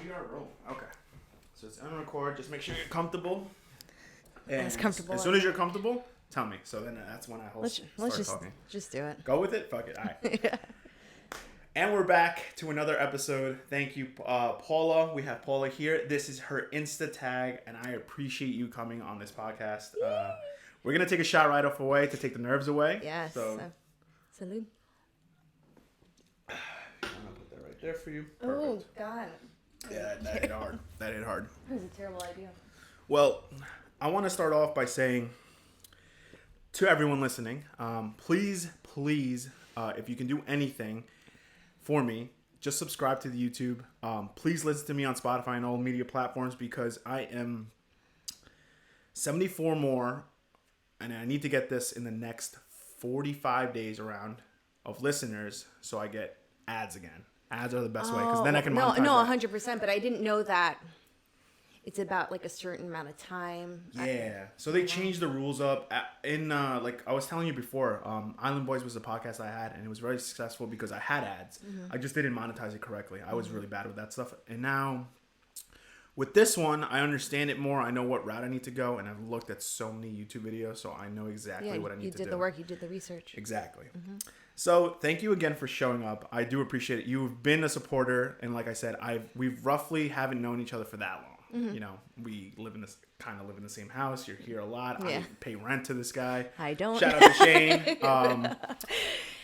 We are rolling. Okay. So it's on record. Just make sure you're comfortable. And As comfortable as soon as you're comfortable, tell me. So then that's when I start talking. Just do it. Go with it. Fuck it. All right. Yeah. And we're back to another episode. Thank you, Paula. We have Paula here. This is her Insta tag, and I appreciate you coming on this podcast. We're gonna take a shot right off away to take the nerves away. Yes. So, salud. I'm gonna put that right there for you. Oh God. Yeah, that hit hard. That hit hard. That was a terrible idea. Well, I want to start off by saying to everyone listening, please, if you can do anything for me, just subscribe to the YouTube. Please listen to me on Spotify and all media platforms because I am 74 more, and I need to get this in the next 45 days around of listeners so I get ads again. Ads are the best way because then I can monetize No, that. 100%. But I didn't know that it's about like a certain amount of time. Yeah. So they changed the rules up in like I was telling you before. Island Boys was a podcast I had, and it was very successful because I had ads. Mm-hmm. I just didn't monetize it correctly. I was really bad with that stuff. And now with this one, I understand it more. I know what route I need to go, and I've looked at so many YouTube videos, so I know exactly what I need to do. You did the work. You did the research. Exactly. Mm-hmm. So thank you again for showing up. I do appreciate it. You've been a supporter, and like I said, we've roughly haven't known each other for that long. Mm-hmm. You know, we live in the same house. You're here a lot. Yeah. I pay rent to this guy. I don't. Shout out to Shane.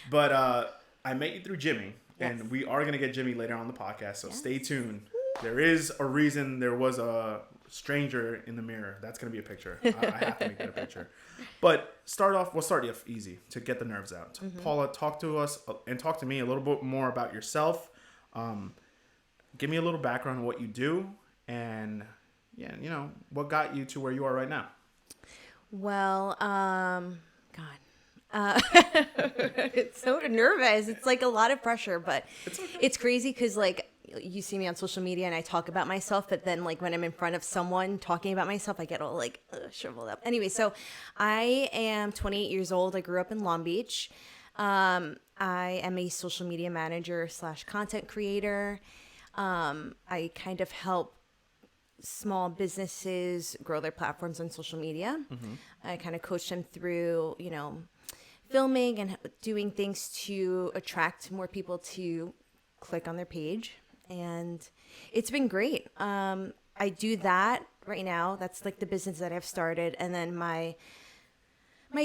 But I met you through Jimmy, and we are gonna get Jimmy later on the podcast. So stay tuned. There is a reason there was a stranger in the mirror. That's gonna be a picture. I have to make that a picture. But we'll start off easy to get the nerves out. Mm-hmm. Paula, talk to us and talk to me a little bit more about yourself. Give me a little background on what you do. And yeah, you know, what got you to where you are right now? Well, it's so nervous. It's like a lot of pressure, but it's crazy because like you see me on social media and I talk about myself, but then like when I'm in front of someone talking about myself, I get all like shriveled up. Anyway, so I am 28 years old. I grew up in Long Beach. I am a social media manager / content creator. I kind of help small businesses grow their platforms on social media. Mm-hmm. I kind of coach them through, you know, filming and doing things to attract more people to click on their page. And it's been great. I do that right now. That's like the business that I've started. And then my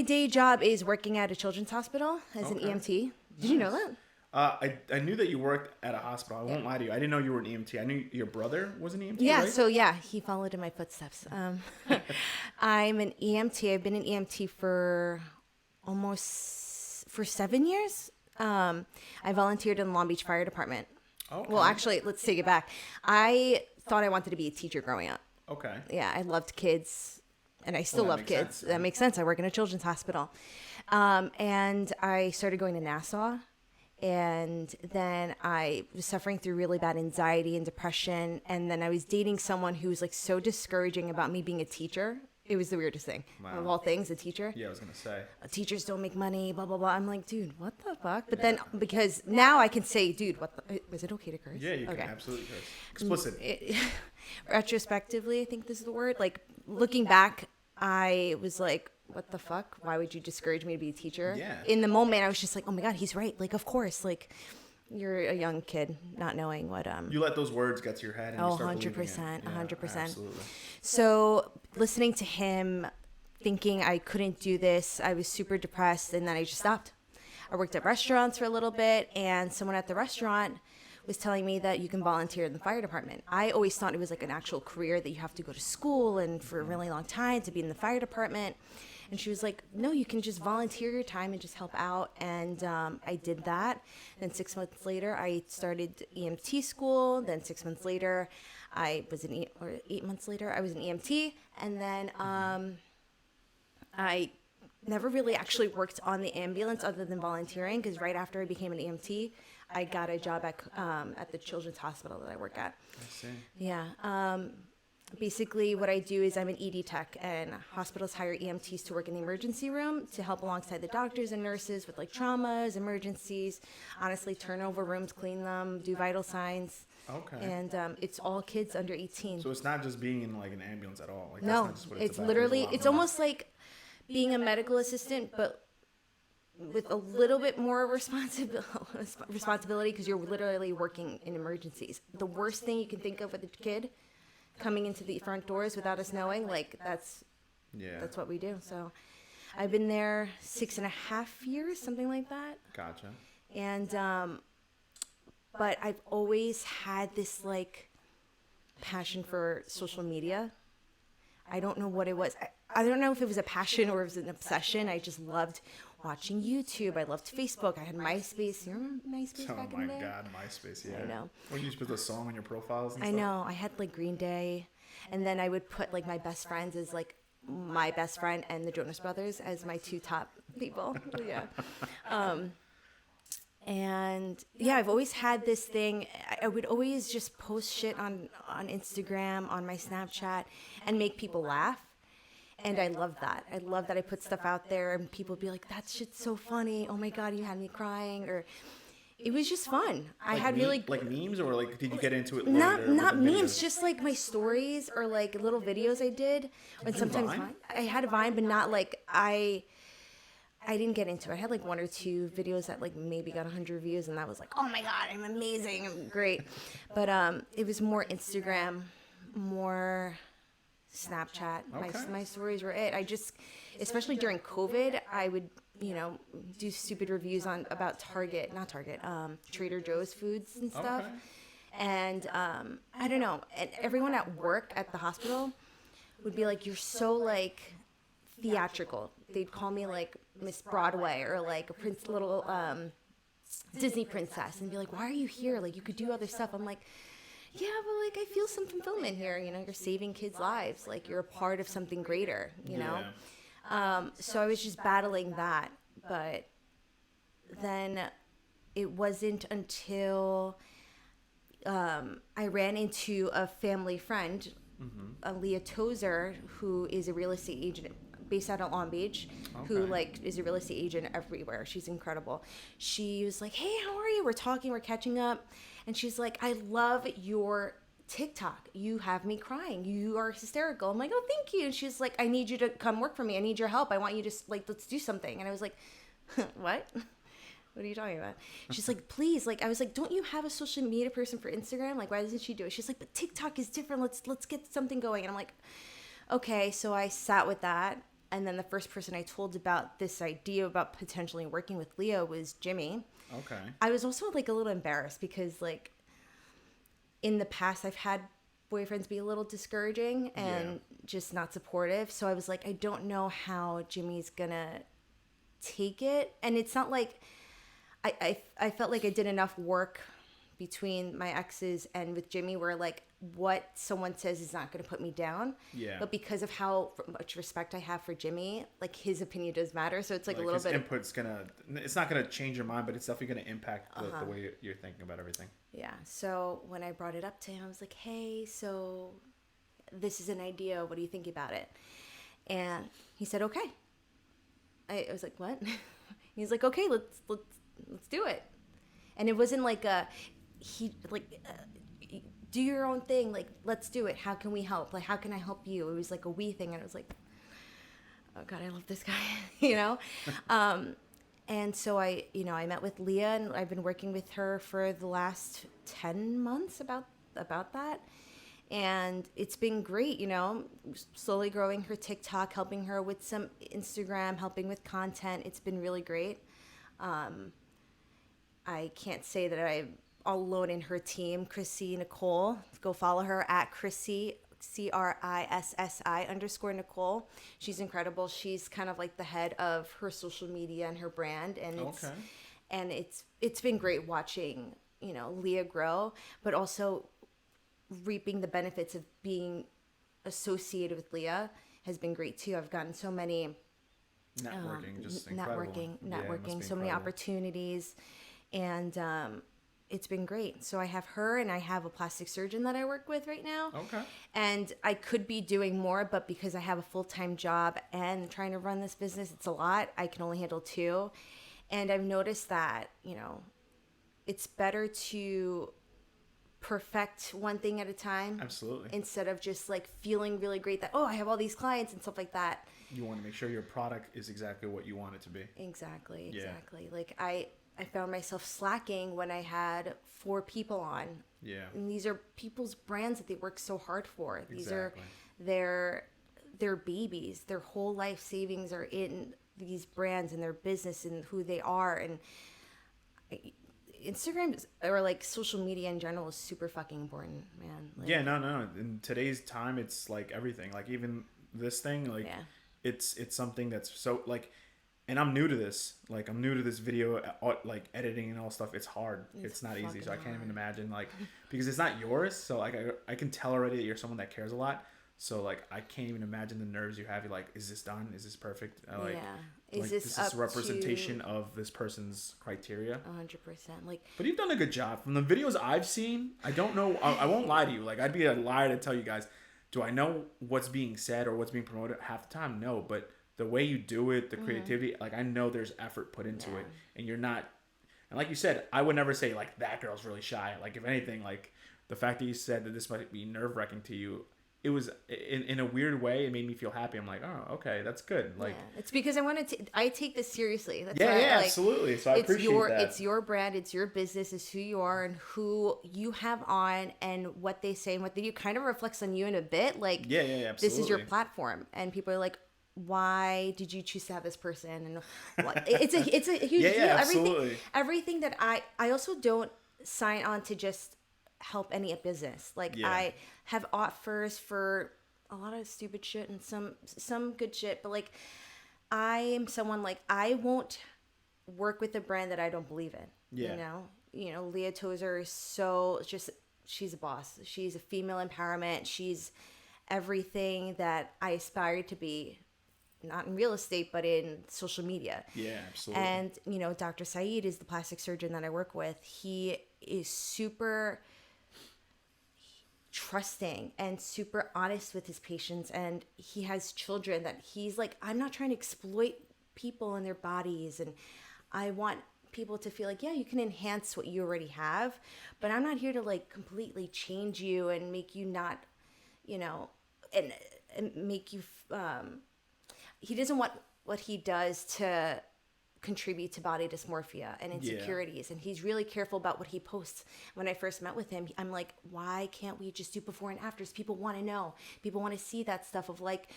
day job is working at a children's hospital as an EMT. Did you know that? I knew that you worked at a hospital. I won't lie to you. I didn't know you were an EMT. I knew your brother was an EMT. Yeah, right? So he followed in my footsteps. I'm an EMT. I've been an EMT for 7 years. I volunteered in the Long Beach Fire Department. Okay. Well, actually, let's take it back. I thought I wanted to be a teacher growing up. Okay. Yeah, I loved kids, and I still love kids. That makes sense. I work in a children's hospital. And I started going to Nassau. And then I was suffering through really bad anxiety and depression. And then I was dating someone who was like so discouraging about me being a teacher. It was the weirdest thing. Wow. Of all things, a teacher. Yeah, I was going to say. Teachers don't make money, blah, blah, blah. I'm like, dude, what the fuck? But then, because now I can say, dude, is it okay to curse? Yeah, you can absolutely curse. Explicit. Retrospectively, I think this is the word. Like, looking back, I was like, what the fuck? Why would you discourage me to be a teacher? Yeah. In the moment, I was just like, oh my God, he's right. Like, of course. Like, you're a young kid not knowing what... You let those words get to your head and you start 100%. 100%. Absolutely. So, listening to him, thinking I couldn't do this, I was super depressed, and then I just stopped. I worked at restaurants for a little bit, and someone at the restaurant was telling me that you can volunteer in the fire department. I always thought it was like an actual career that you have to go to school and for a really long time to be in the fire department. And she was like, no, you can just volunteer your time and just help out. And I did that. Then 6 months later, I started EMT school. Then 6 months later, or 8 months later, I was an EMT. And then I never really actually worked on the ambulance other than volunteering, because right after I became an EMT, I got a job at the children's hospital that I work at. I see. Yeah. basically what I do is I'm an ED tech, and hospitals hire EMTs to work in the emergency room to help alongside the doctors and nurses with like traumas, emergencies, honestly turn over rooms, clean them, do vital signs. Okay. And it's all kids under 18. So it's not just being in like an ambulance at all. Like, No, that's not just what it's about. literally, it's almost like being a medical assistant, but with a little bit more responsibility, because you're literally working in emergencies. The worst thing you can think of with a kid coming into the front doors without us knowing, like that's what we do. So I've been there 6.5 years, something like that. Gotcha. And but I've always had this like passion for social media. I don't know what it was. I don't know if it was a passion or it was an obsession. I just loved watching YouTube. I loved Facebook. I had MySpace. You remember MySpace back in the day? Oh my God, MySpace, yeah. I know. When you used to put the song on your profiles and I stuff? know. I had like Green Day. And then I would put like my best friends as like my best friend and the Jonas Brothers as my 2 top people. Yeah. And yeah, I've always had this thing. I would always just post shit on Instagram, on my Snapchat, and make people laugh. And I love that. I love that I put stuff out there and people be like, that shit's so funny. Oh my God, you had me crying. Or it was just fun. I had really like memes, or like did you get into it? Not memes, just like my stories or like little videos I did. And sometimes Vine? I had a Vine, but not like I didn't get into it. I had like 1 or 2 videos that like maybe got 100 views, and that was like, oh my God, I'm amazing, I'm great. But it was more Instagram, more Snapchat. Okay. My stories were it. I just, especially during COVID, I would, do stupid reviews about Trader Joe's foods and stuff. Okay. And I don't know. And everyone at work at the hospital would be like, you're so like theatrical. They'd call me like Miss Broadway or like a little Disney princess, and be like, why are you here? Like, you could do other stuff. I'm like, yeah, but like I feel some fulfillment here. You're saving kids' lives. Like, you're a part of something greater. So I was just battling that, but then it wasn't until I ran into a family friend, Leah Tozer, who is a real estate agent based out of Long Beach, who like is a real estate agent everywhere. She's incredible. She was like, hey, how are you? We're talking, we're catching up. And she's like, I love your TikTok. You have me crying. You are hysterical. I'm like, oh, thank you. And she's like, I need you to come work for me. I need your help. I want you to like, let's do something. And I was like, what? What are you talking about? She's like, please. Like, I was like, don't you have a social media person for Instagram? Like, why doesn't she do it? She's like, but TikTok is different. Let's get something going. And I'm like, okay. So I sat with that. And then the first person I told about this idea about potentially working with Leo was Jimmy. Okay. I was also like a little embarrassed because like in the past I've had boyfriends be a little discouraging and just not supportive. So I was like, I don't know how Jimmy's gonna take it. And it's not like I felt like I did enough work between my exes and with Jimmy where like what someone says is not going to put me down. Yeah. But because of how much respect I have for Jimmy, like his opinion does matter. So it's like a little his bit. Input's it's not gonna change your mind, but it's definitely gonna impact the way you're thinking about everything. Yeah. So when I brought it up to him, I was like, hey, so this is an idea. What do you think about it? And he said, okay. I was like, what? He's like, okay, let's do it. And it wasn't like do your own thing. Like, let's do it. How can we help? Like, how can I help you? It was like a we thing. And it was like, oh God, I love this guy, And so I met with Leah, and I've been working with her for the last 10 months about that. And it's been great, slowly growing her TikTok, helping her with some Instagram, helping with content. It's been really great. I can't say that I'm all alone in her team. Chrissy Nicole, go follow her at Chrissy, CRISSI_Nicole. She's incredible. She's kind of like the head of her social media and her brand, and it's been great watching Leah grow, but also reaping the benefits of being associated with Leah has been great too. I've gotten so many networking, so many opportunities, and it's been great. So I have her, and I have a plastic surgeon that I work with right now. Okay. And I could be doing more, but because I have a full-time job and trying to run this business, it's a lot. I can only handle 2. And I've noticed that, it's better to perfect one thing at a time. Absolutely. Instead of just like feeling really great that, I have all these clients and stuff like that. You want to make sure your product is exactly what you want it to be. Exactly. Yeah. Like I found myself slacking when I had 4 people on. Yeah. And these are people's brands that they work so hard for. These Exactly. are their babies. Their whole life savings are in these brands and their business and who they are. And Instagram or like social media in general is super fucking important, man. Like, yeah, no. In today's time, it's like everything. Like even this thing, like it's something that's so like, and I'm new to this. Like I'm new to this video, like editing and all stuff. It's hard. It's not easy. So I can't even imagine like because it's not yours. So like I can tell already that you're someone that cares a lot. So like I can't even imagine the nerves you have. You're like, is this done? Is this perfect? Is this a representation of this person's criteria? 100%. Like, but you've done a good job from the videos I've seen. I don't know. I won't lie to you. Like I'd be a liar to tell you guys. Do I know what's being said or what's being promoted? Half the time, no. But the way you do it, the creativity, like I know there's effort put into it, and you're not. And like you said, I would never say like that girl's really shy. Like if anything, like the fact that you said that this might be nerve-wracking to you. It was in a weird way. It made me feel happy. I'm like, oh, okay, that's good. Like, it's because I take this seriously. That's absolutely. So I appreciate that. It's your brand. It's your business. It's who you are and who you have on, and what they say and what they do kind of reflects on you in a bit. Like, absolutely. This is your platform, and people are like, why did you choose to have this person? And what? it's a huge deal. Absolutely. Everything that I also don't sign on to just help any business. Like I have offers for a lot of stupid shit and some good shit, but like I am someone like I won't work with a brand that I don't believe in. You know, Leah Tozer is so just she's a boss. She's a female empowerment. She's everything that I aspire to be, not in real estate, but in social media. Yeah, absolutely. And, Dr. Saeed is the plastic surgeon that I work with. He is super trusting and super honest with his patients. And he has children that he's like, I'm not trying to exploit people and their bodies. And I want people to feel like, yeah, you can enhance what you already have, but I'm not here to like completely change you and make you not, and make you, he doesn't want what he does to contribute to body dysmorphia and insecurities. And he's really careful about what he posts. When I first met with him, I'm like, why can't we just do before and afters? People want to know. People want to see that stuff of like,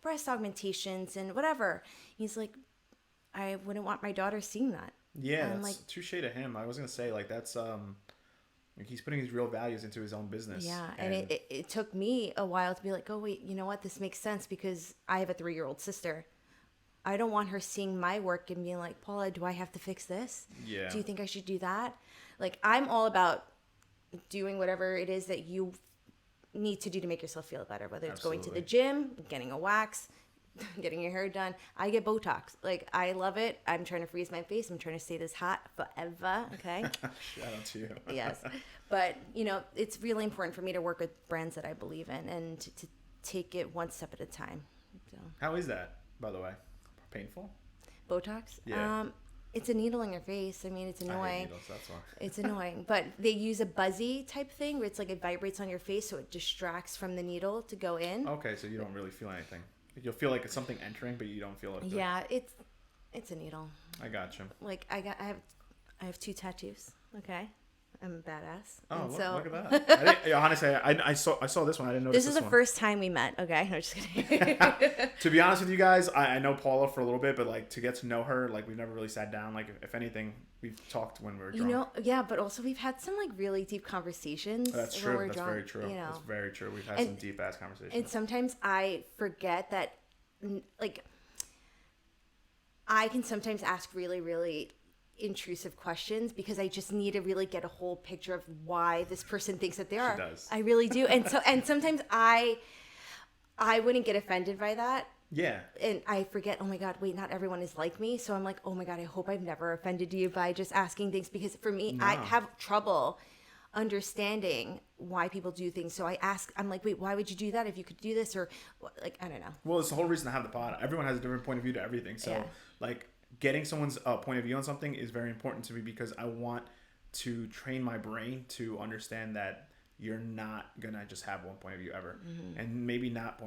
breast augmentations and whatever. He's like, I wouldn't want my daughter seeing that. Yeah, that's like, touche to him. I was going to say like, that's, he's putting his real values into his own business. Yeah, and it took me a while to be like, oh, wait, you know what? This makes sense because I have a 3-year-old sister. I don't want her seeing my work and being like, Paula, do I have to fix this? Yeah. Do you think I should do that? Like, I'm all about doing whatever it is that you need to do to make yourself feel better, whether it's going to the gym, getting a wax, getting your hair done. I get Botox. Like, I love it. I'm trying to freeze my face. I'm trying to stay this hot forever. Okay. Shout out to you. Yes. But, it's really important for me to work with brands that I believe in and to take it one step at a time. So. How is that, by the way? Painful? Botox? Yeah. It's a needle in your face. I mean, it's annoying. I hate needles, that's why. It's annoying. But they use a buzzy type thing where it's like it vibrates on your face so it distracts from the needle to go in. Okay, so you don't really feel anything. You'll feel like it's something entering, but you don't feel it. Yeah, it's a needle. I got you. Like I have 2 tattoos. Okay, I'm a badass. Oh, so... look at that! Honestly, I saw this one. I didn't notice this is the first time we met. Okay, I'm just kidding. To be honest with you guys, I know Paula for a little bit, but like to get to know her, like we've never really sat down. Like if anything, we've talked when we were drunk. Yeah, but also we've had some like really deep conversations. That's true. That's very true. That's very true. We've had some deep ass conversations. And sometimes I forget that, like, I can sometimes ask really, really intrusive questions because I just need to really get a whole picture of why this person thinks that they are. She does. I really do. And sometimes I wouldn't get offended by that. Yeah. And I forget, oh my God, wait, not everyone is like me. So I'm like, oh my God, I hope I've never offended you by just asking things, because for me, I have trouble understanding why people do things. So I'm like, wait, why would you do that if you could do this? Or like, I don't know. Well, it's the whole reason I have the pod. Everyone has a different point of view to everything. So like getting someone's point of view on something is very important to me, because I want to train my brain to understand that you're not gonna just have one point of view ever. And maybe not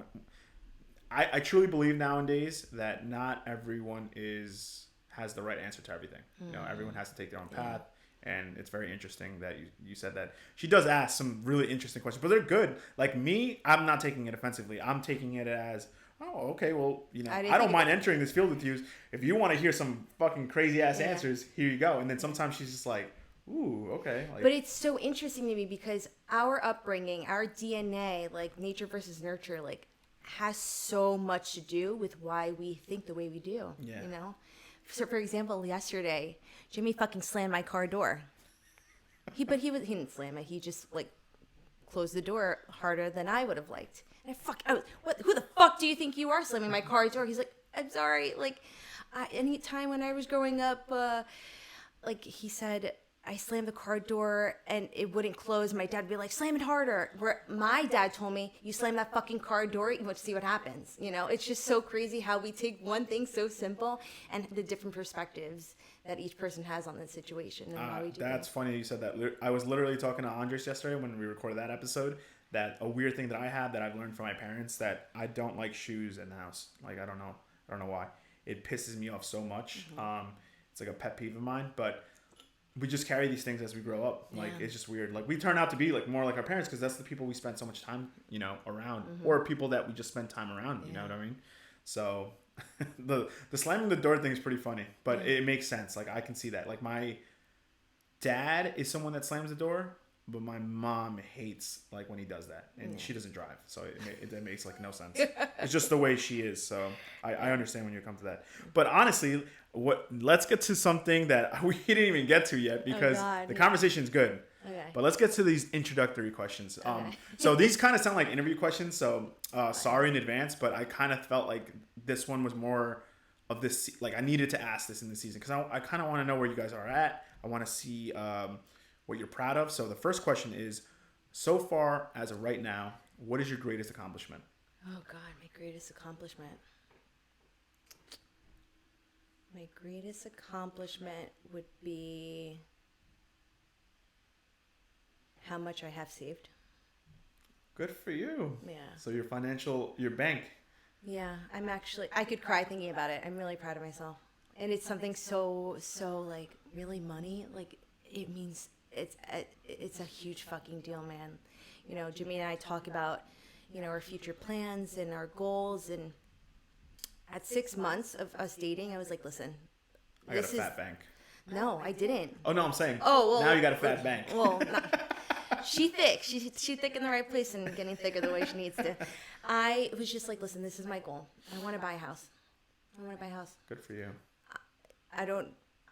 I truly believe nowadays that not everyone has the right answer to everything. You know, everyone has to take their own path. And it's very interesting that you said that. She does ask some really interesting questions, but they're good. Like me, I'm not taking it offensively. I'm taking it as, oh, okay, well, you know, I don't mind entering this field with you. If you want to hear some fucking crazy ass answers, here you go. And then sometimes she's just like, ooh, okay. Like, but it's so interesting to me, because our upbringing, our DNA, like nature versus nurture, like has so much to do with why we think the way we do. Yeah. You know? So for example, yesterday, Jimmy fucking slammed my car door. He didn't slam it. He just like closed the door harder than I would have liked. And who the fuck do you think you are, slamming my car door? He's like, I'm sorry. Like, any time when I was growing up, like he said, I slammed the car door and it wouldn't close. My dad would be like, slam it harder. Where my dad told me, you slam that fucking car door, you want to see what happens. You know, it's just so crazy how we take one thing so simple and the different perspectives that each person has on the situation. And why we do that's funny you said that. I was literally talking to Andres yesterday when we recorded that episode, that a weird thing that I have that I've learned from my parents, that I don't like shoes in the house. Like, I don't know why. It pisses me off so much. It's like a pet peeve of mine, but we just carry these things as we grow up. Like, it's just weird. Like, we turn out to be like more like our parents, because that's the people we spend so much time, you know, around, or people that we just spend time around. You know what I mean? So the slamming the door thing is pretty funny, but it makes sense. Like, I can see that. Like, my dad is someone that slams the door, but my mom hates like when he does that, and she doesn't drive, so it makes like no sense. It's just the way she is. So I understand when you come to that. But honestly, let's get to something that we didn't even get to yet, because the conversation is good. Okay. But let's get to these introductory questions. So these kind of sound like interview questions. So sorry in advance, but I kind of felt like this one was more of this. Like, I needed to ask this in the season, because I kind of want to know where you guys are at. I want to see what you're proud of. So the first question is, so far as of right now, what is your greatest accomplishment? Oh God, my greatest accomplishment. My greatest accomplishment would be how much I have saved. Good for you. Yeah. So your bank. Yeah, I could cry thinking about it. I'm really proud of myself. And it's something so like, really money, like it means it's a huge fucking deal, man. You know, Jimmy and I talk about, you know, our future plans and our goals, and at 6 months of us dating, I was like, listen, I got a fat bank. No, I didn't. Oh no, I'm saying. Oh well. Now you got a fat bank. Well, she thick. She thick in the right place and getting thicker the way she needs to. I was just like, listen, this is my goal. I want to buy a house. Good for you.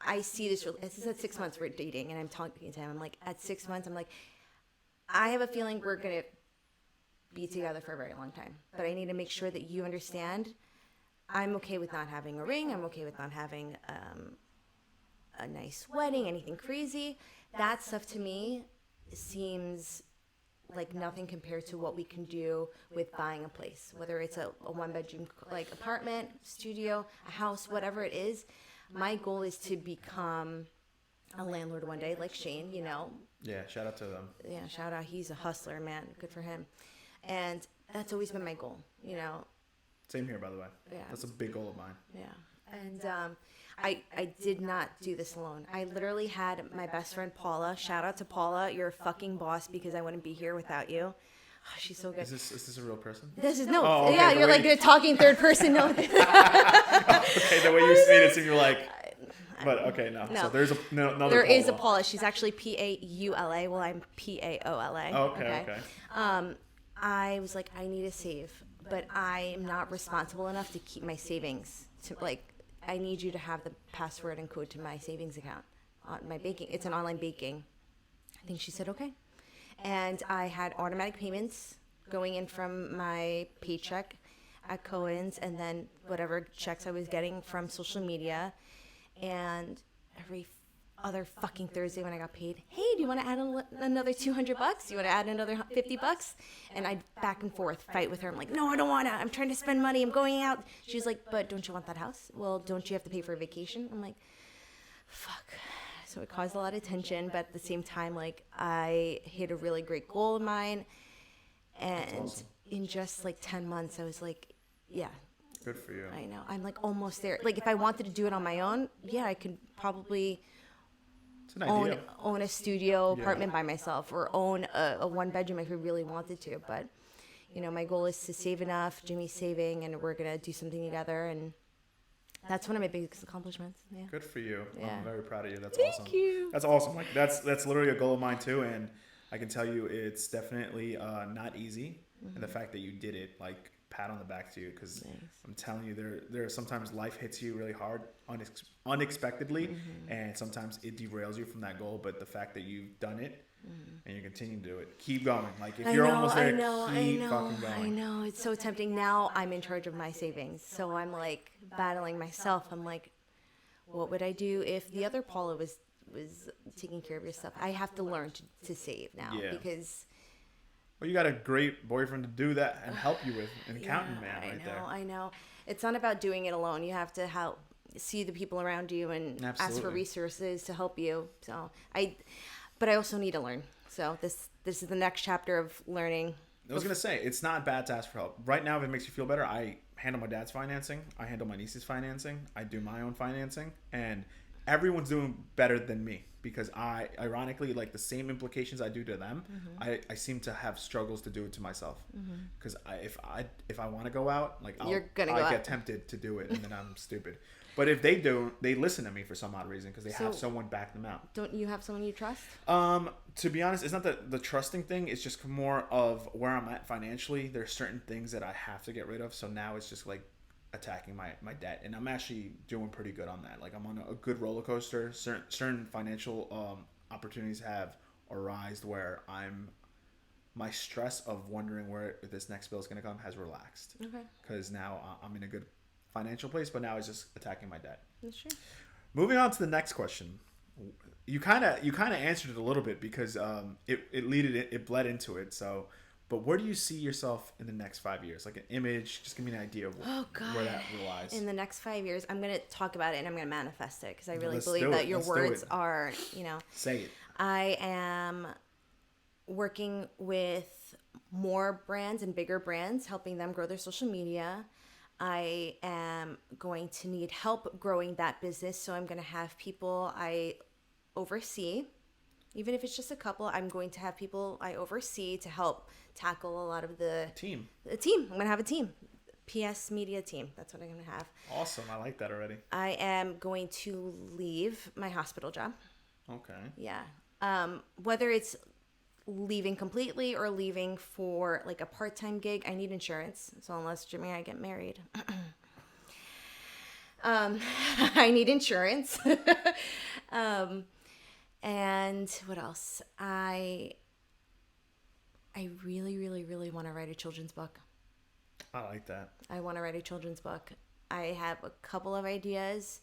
I see this is at 6 months we're dating, and I'm talking to him. I'm like, at 6 months, I'm like, I have a feeling we're going to be together for a very long time. But I need to make sure that you understand I'm okay with not having a ring. I'm okay with not having a nice wedding, anything crazy. That stuff to me seems like nothing compared to what we can do with buying a place, whether it's a one-bedroom like apartment, studio, a house, whatever it is. My goal is to become a landlord one day, like Shane, you know. Yeah, shout out to them. Yeah, shout out. He's a hustler, man. Good for him. And that's always been my goal, you know. Same here, by the way. Yeah. That's a big goal of mine. Yeah. And I did not do this alone. I literally had my best friend, Paula. Shout out to Paula. You're a fucking boss, because I wouldn't be here without you. Oh, she's so good. Is this a real person? This is, no. Oh, okay, yeah, you're like you're talking third person. No. Okay, the way you made it seem, you're like, but okay, no. So there's another There Paula. is a Paula. She's actually Paula. Well, I'm Paola. Okay. I was like, I need to save, but I'm not responsible enough to keep my savings. I need you to have the password and code to my savings account on my baking. It's an online baking. I think she said okay. And I had automatic payments going in from my paycheck. at Cohen's, and then whatever checks I was getting from social media. And every other fucking Thursday when I got paid, hey, do you want to add another $200? Do you want to add another $50? And I'd back and forth fight with her. I'm like, no, I don't want to. I'm trying to spend money. I'm going out. She's like, but don't you want that house? Well, don't you have to pay for a vacation? I'm like, fuck. So it caused a lot of tension, but at the same time, like, I hit a really great goal of mine. And awesome. In just like 10 months, I was like, yeah. Good for you. I know. I'm like almost there. Like, if I wanted to do it on my own, yeah, I could probably own a studio apartment by myself, or own a one bedroom if I really wanted to. But, you know, my goal is to save enough. Jimmy's saving, and we're going to do something together. And that's one of my biggest accomplishments. Yeah. Good for you. Yeah. I'm very proud of you. That's Thank awesome. you. That's awesome. Like that's literally a goal of mine too. And I can tell you it's definitely not easy. And the fact that you did it, like, pat on the back to you, because I'm telling you, there are sometimes life hits you really hard, unexpectedly, and sometimes it derails you from that goal. But the fact that you've done it and you continue to do it, keep going. Like, if you're almost there, keep fucking going. I know, it's so tempting. Now I'm in charge of my savings, so I'm like battling myself. I'm like, what would I do if the other Paula was taking care of your stuff? I have to learn to save now, because. Well, you got a great boyfriend to do that and help you with, an accountant man there. I know. It's not about doing it alone. You have to see the people around you and ask for resources to help you. But I also need to learn. So this is the next chapter of learning. I was gonna say, it's not bad to ask for help. Right now, if it makes you feel better, I handle my dad's financing. I handle my niece's financing. I do my own financing, and everyone's doing better than me, because I, ironically, like, the same implications I do to them, I seem to have struggles to do it to myself. Because if I want to go out, like, I get tempted to do it, and then I'm stupid. But if they do, they listen to me for some odd reason, because they have someone back them out. Don't you have someone you trust? To be honest, it's not the trusting thing. It's just more of where I'm at financially. There's certain things that I have to get rid of. So now it's just like attacking my debt, and I'm actually doing pretty good on that. Like, I'm on a good roller coaster. Certain financial opportunities have arisen where my stress of wondering where this next bill is going to come has relaxed. Okay. Because now I'm in a good financial place, but now it's just attacking my debt. Sure. Moving on to the next question. You kind of answered it a little bit, because it bled into it. So. But where do you see yourself in the next 5 years? Like, an image, just give me an idea of where that relies. In the next 5 years, I'm going to talk about it, and I'm going to manifest it, because I really believe that your words are, Say it. I am working with more brands and bigger brands, helping them grow their social media. I am going to need help growing that business, so I'm going to have people I oversee. Even if it's just a couple, I'm going to have people I oversee to help tackle a lot of the team. I'm going to have a team. PS Media team. That's what I'm going to have. Awesome. I like that already. I am going to leave my hospital job. Okay. Yeah. Whether it's leaving completely or leaving for like a part-time gig, I need insurance. So unless Jimmy and I get married, I need insurance. And what else? I really, really, really want to write a children's book. I like that. I want to write a children's book. I have a couple of ideas,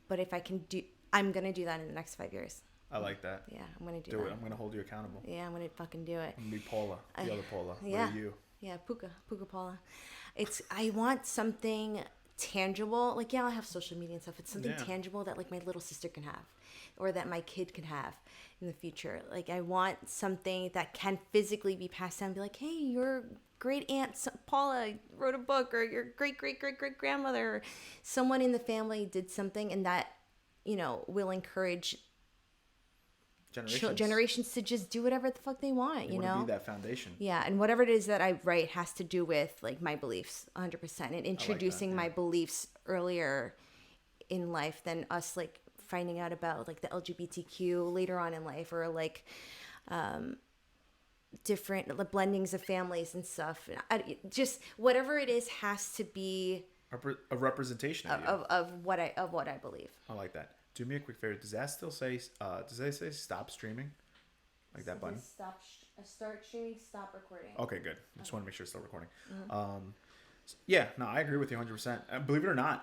but if I can I'm going to do that in the next 5 years. I like that. Yeah, I'm going to do that. Do it. I'm going to hold you accountable. Yeah, I'm going to fucking do it. I'm going to be Paula, the other Paula. Yeah. Where are you? Yeah, Puka Paula. I want something tangible. Like, yeah, I have social media and stuff. It's something tangible that, like, my little sister can have, or that my kid can have in the future. Like, I want something that can physically be passed down and be like, hey, your great aunt Paula wrote a book, or your great great great great grandmother, or someone in the family did something, and that, will encourage generations to just do whatever the fuck they want, you know? Be that foundation. Yeah, and whatever it is that I write has to do with, like, my beliefs 100%, and introducing my beliefs earlier in life than us, like, finding out about, like, the LGBTQ later on in life, or, like, different blendings of families and stuff. Just whatever it is has to be a representation of what I believe. I like that. Do me a quick favor. Does that still say? Does that say stop streaming? Like that button? Start streaming. Stop recording. Okay, good. I just want to make sure it's still recording. Yeah, no, I agree with you 100%. Believe it or not,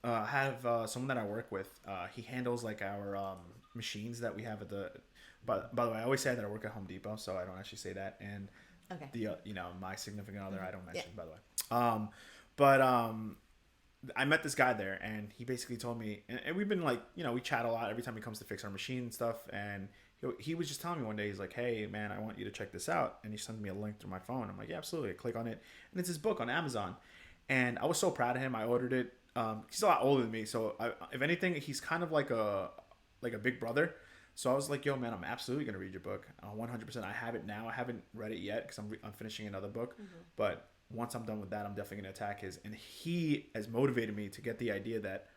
I have someone that I work with. He handles like our machines that we have at the. But by the way, I always say that I work at Home Depot, so I don't actually say that. And Okay. the my significant other, I don't mention by the way. But I met this guy there, and he basically told me, and we've been like, we chat a lot every time he comes to fix our machine and stuff. And he was just telling me one day, he's like, "Hey, man, I want you to check this out." And he sent me a link through my phone. I'm like, "Yeah, absolutely." I click on it, and it's his book on Amazon. And I was so proud of him. I ordered it. He's a lot older than me, so if anything, he's kind of like a big brother. So I was like, "Yo, man, I'm absolutely gonna read your book. 100%. I have it now. I haven't read it yet because I'm finishing another book, but." Once I'm done with that, I'm definitely going to attack his. And he has motivated me to get the idea that,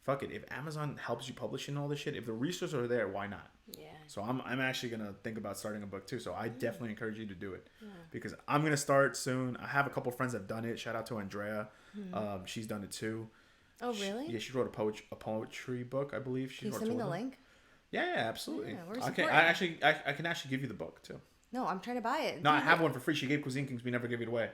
fuck it, if Amazon helps you publish and all this shit, if the resources are there, why not? Yeah. So I'm actually going to think about starting a book too. So I definitely encourage you to do it. Yeah. Because I'm going to start soon. I have a couple friends that have done it. Shout out to Andrea. She's done it too. Oh, really? She wrote a poetry book, I believe. Can you send me the link? Yeah, absolutely. Yeah, I can actually give you the book too. No, I'm trying to buy it. No, I have one for free. She gave Cuisine Kings. We never give it away.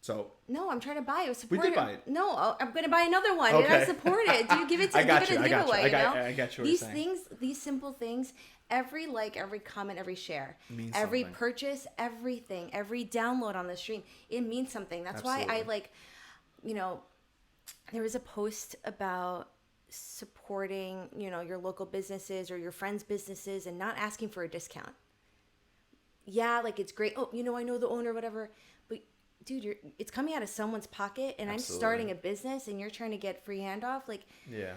So no, I'm trying to buy it. We did buy it. No, I'm going to buy another one. Okay. And I support it. Do you give it to I got you. a giveaway? I got you. These things, these simple things, every like, every comment, every share, every purchase, everything, every download on the stream, it means something. That's why I like, there was a post about supporting, your local businesses or your friends' businesses and not asking for a discount. Yeah, like it's great. Oh, I know the owner, whatever. But dude, it's coming out of someone's pocket, and I'm starting a business, and you're trying to get free handoff. Like, yeah,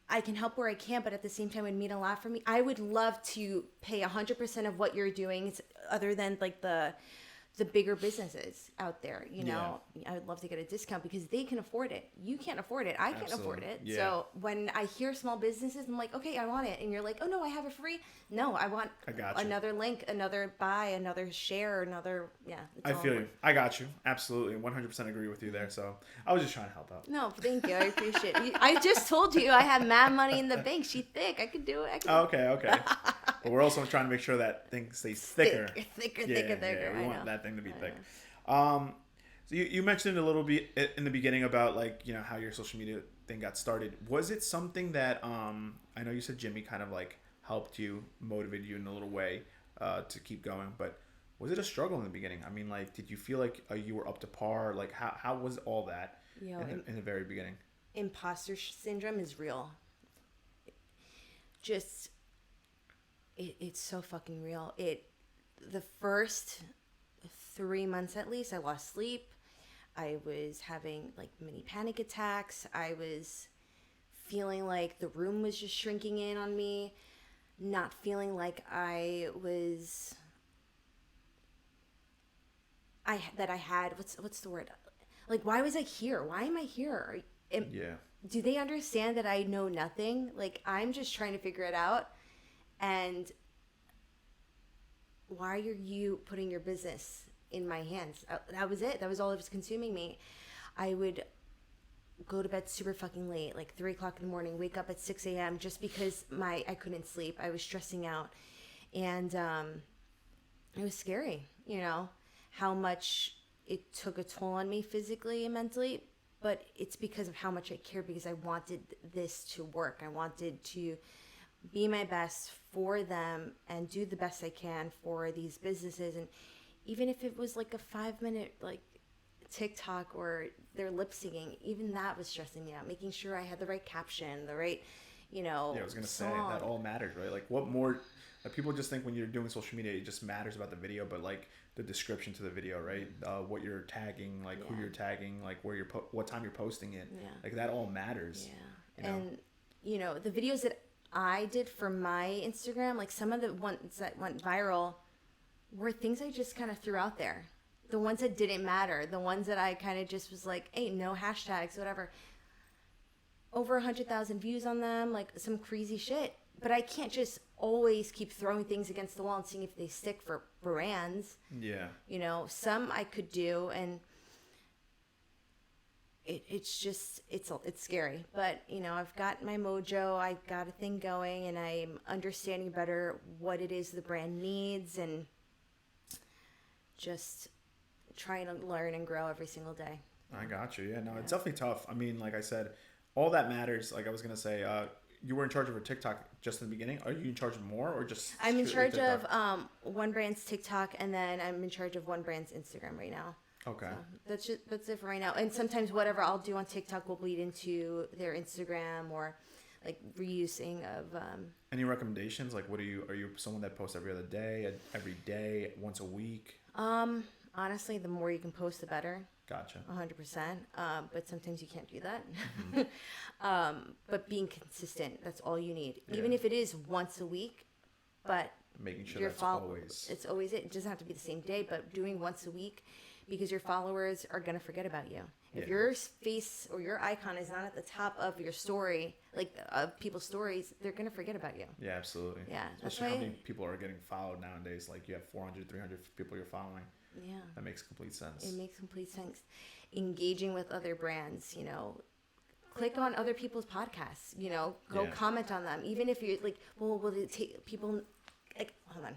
I can help where I can, but at the same time, it would mean a lot for me. I would love to pay 100% of what you're doing, other than like the bigger businesses out there. I would love to get a discount because they can afford it. You can't afford it. I can't afford it. Yeah. So when I hear small businesses, I'm like, okay, I want it. And you're like, oh no, I have it free. No, I want another link, another buy, another share, another, yeah. I feel you. I got you. Absolutely. 100% agree with you there. So I was just trying to help out. No, thank you. I appreciate it. I just told you I have mad money in the bank. She thick. I could do it. Okay. But we're also trying to make sure that thing stays thicker. Thicker. Yeah. We want that thing to be thick. So you mentioned a little bit in the beginning about like, how your social media thing got started. Was it something that, I know you said Jimmy kind of like helped you, motivated you in a little way to keep going, but was it a struggle in the beginning? I mean, like, did you feel like you were up to par? Like, how was all that in the very beginning? Imposter syndrome is real. Just, it's so fucking real. The first 3 months at least, I lost sleep. I was having like mini panic attacks. I was feeling like the room was just shrinking in on me. Not feeling like I had what's the word? Like, why was I here? Why am I here? Do they understand that I know nothing? Like, I'm just trying to figure it out. And why are you putting your business in my hands? That was it. That was all that was consuming me. I would go to bed super fucking late, like 3 o'clock in the morning, wake up at 6 a.m. just because I couldn't sleep. I was stressing out. And it was scary, how much it took a toll on me physically and mentally. But it's because of how much I cared, because I wanted this to work. I wanted to be my best for them and do the best I can for these businesses. And even if it was like a 5-minute like TikTok or they're lip syncing, even that was stressing me out. Making sure I had the right caption, the right, Yeah, I was gonna say that all matters, right? Like, what more? Like, people just think when you're doing social media, it just matters about the video, but like the description to the video, right? What you're tagging, like who you're tagging, like where what time you're posting it, like that all matters. Yeah, and the videos that I did for my Instagram, like some of the ones that went viral were things I just kind of threw out there. The ones that didn't matter, the ones that I kind of just was like, hey, no hashtags, whatever. Over 100,000 views on them, like some crazy shit. But I can't just always keep throwing things against the wall and seeing if they stick for brands. Yeah. Some I could do, and it's just, it's scary. But, I've got my mojo, I've got a thing going, and I'm understanding better what it is the brand needs, and just trying to learn and grow every single day. I got you. Yeah, no, it's definitely tough. I mean, like I said, all that matters. Like I was gonna say, you were in charge of a TikTok just in the beginning. Are you in charge of more or just? I'm in charge of one brand's TikTok, and then I'm in charge of one brand's Instagram right now. Okay. So that's it for right now. And sometimes whatever I'll do on TikTok will bleed into their Instagram or like reusing of. Any recommendations? Like, are you someone that posts every other day, every day, once a week? Honestly, the more you can post, the better. Gotcha. 100%. But sometimes you can't do that. Mm-hmm. But being consistent, that's all you need. Yeah. Even if it is once a week, but making sure that's always. It's always it. It doesn't have to be the same day, but doing once a week, because your followers are gonna forget about you. If your face or your icon is not at the top of your story, like of people's stories, they're gonna forget about you. Yeah, absolutely. Yeah, especially how many people are getting followed nowadays. Like you have 400, 300 people you're following. Yeah, that makes complete sense. It makes complete sense. Engaging with other brands, click on other people's podcasts. Go comment on them. Even if you're like, well, will it take people? Like, hold on.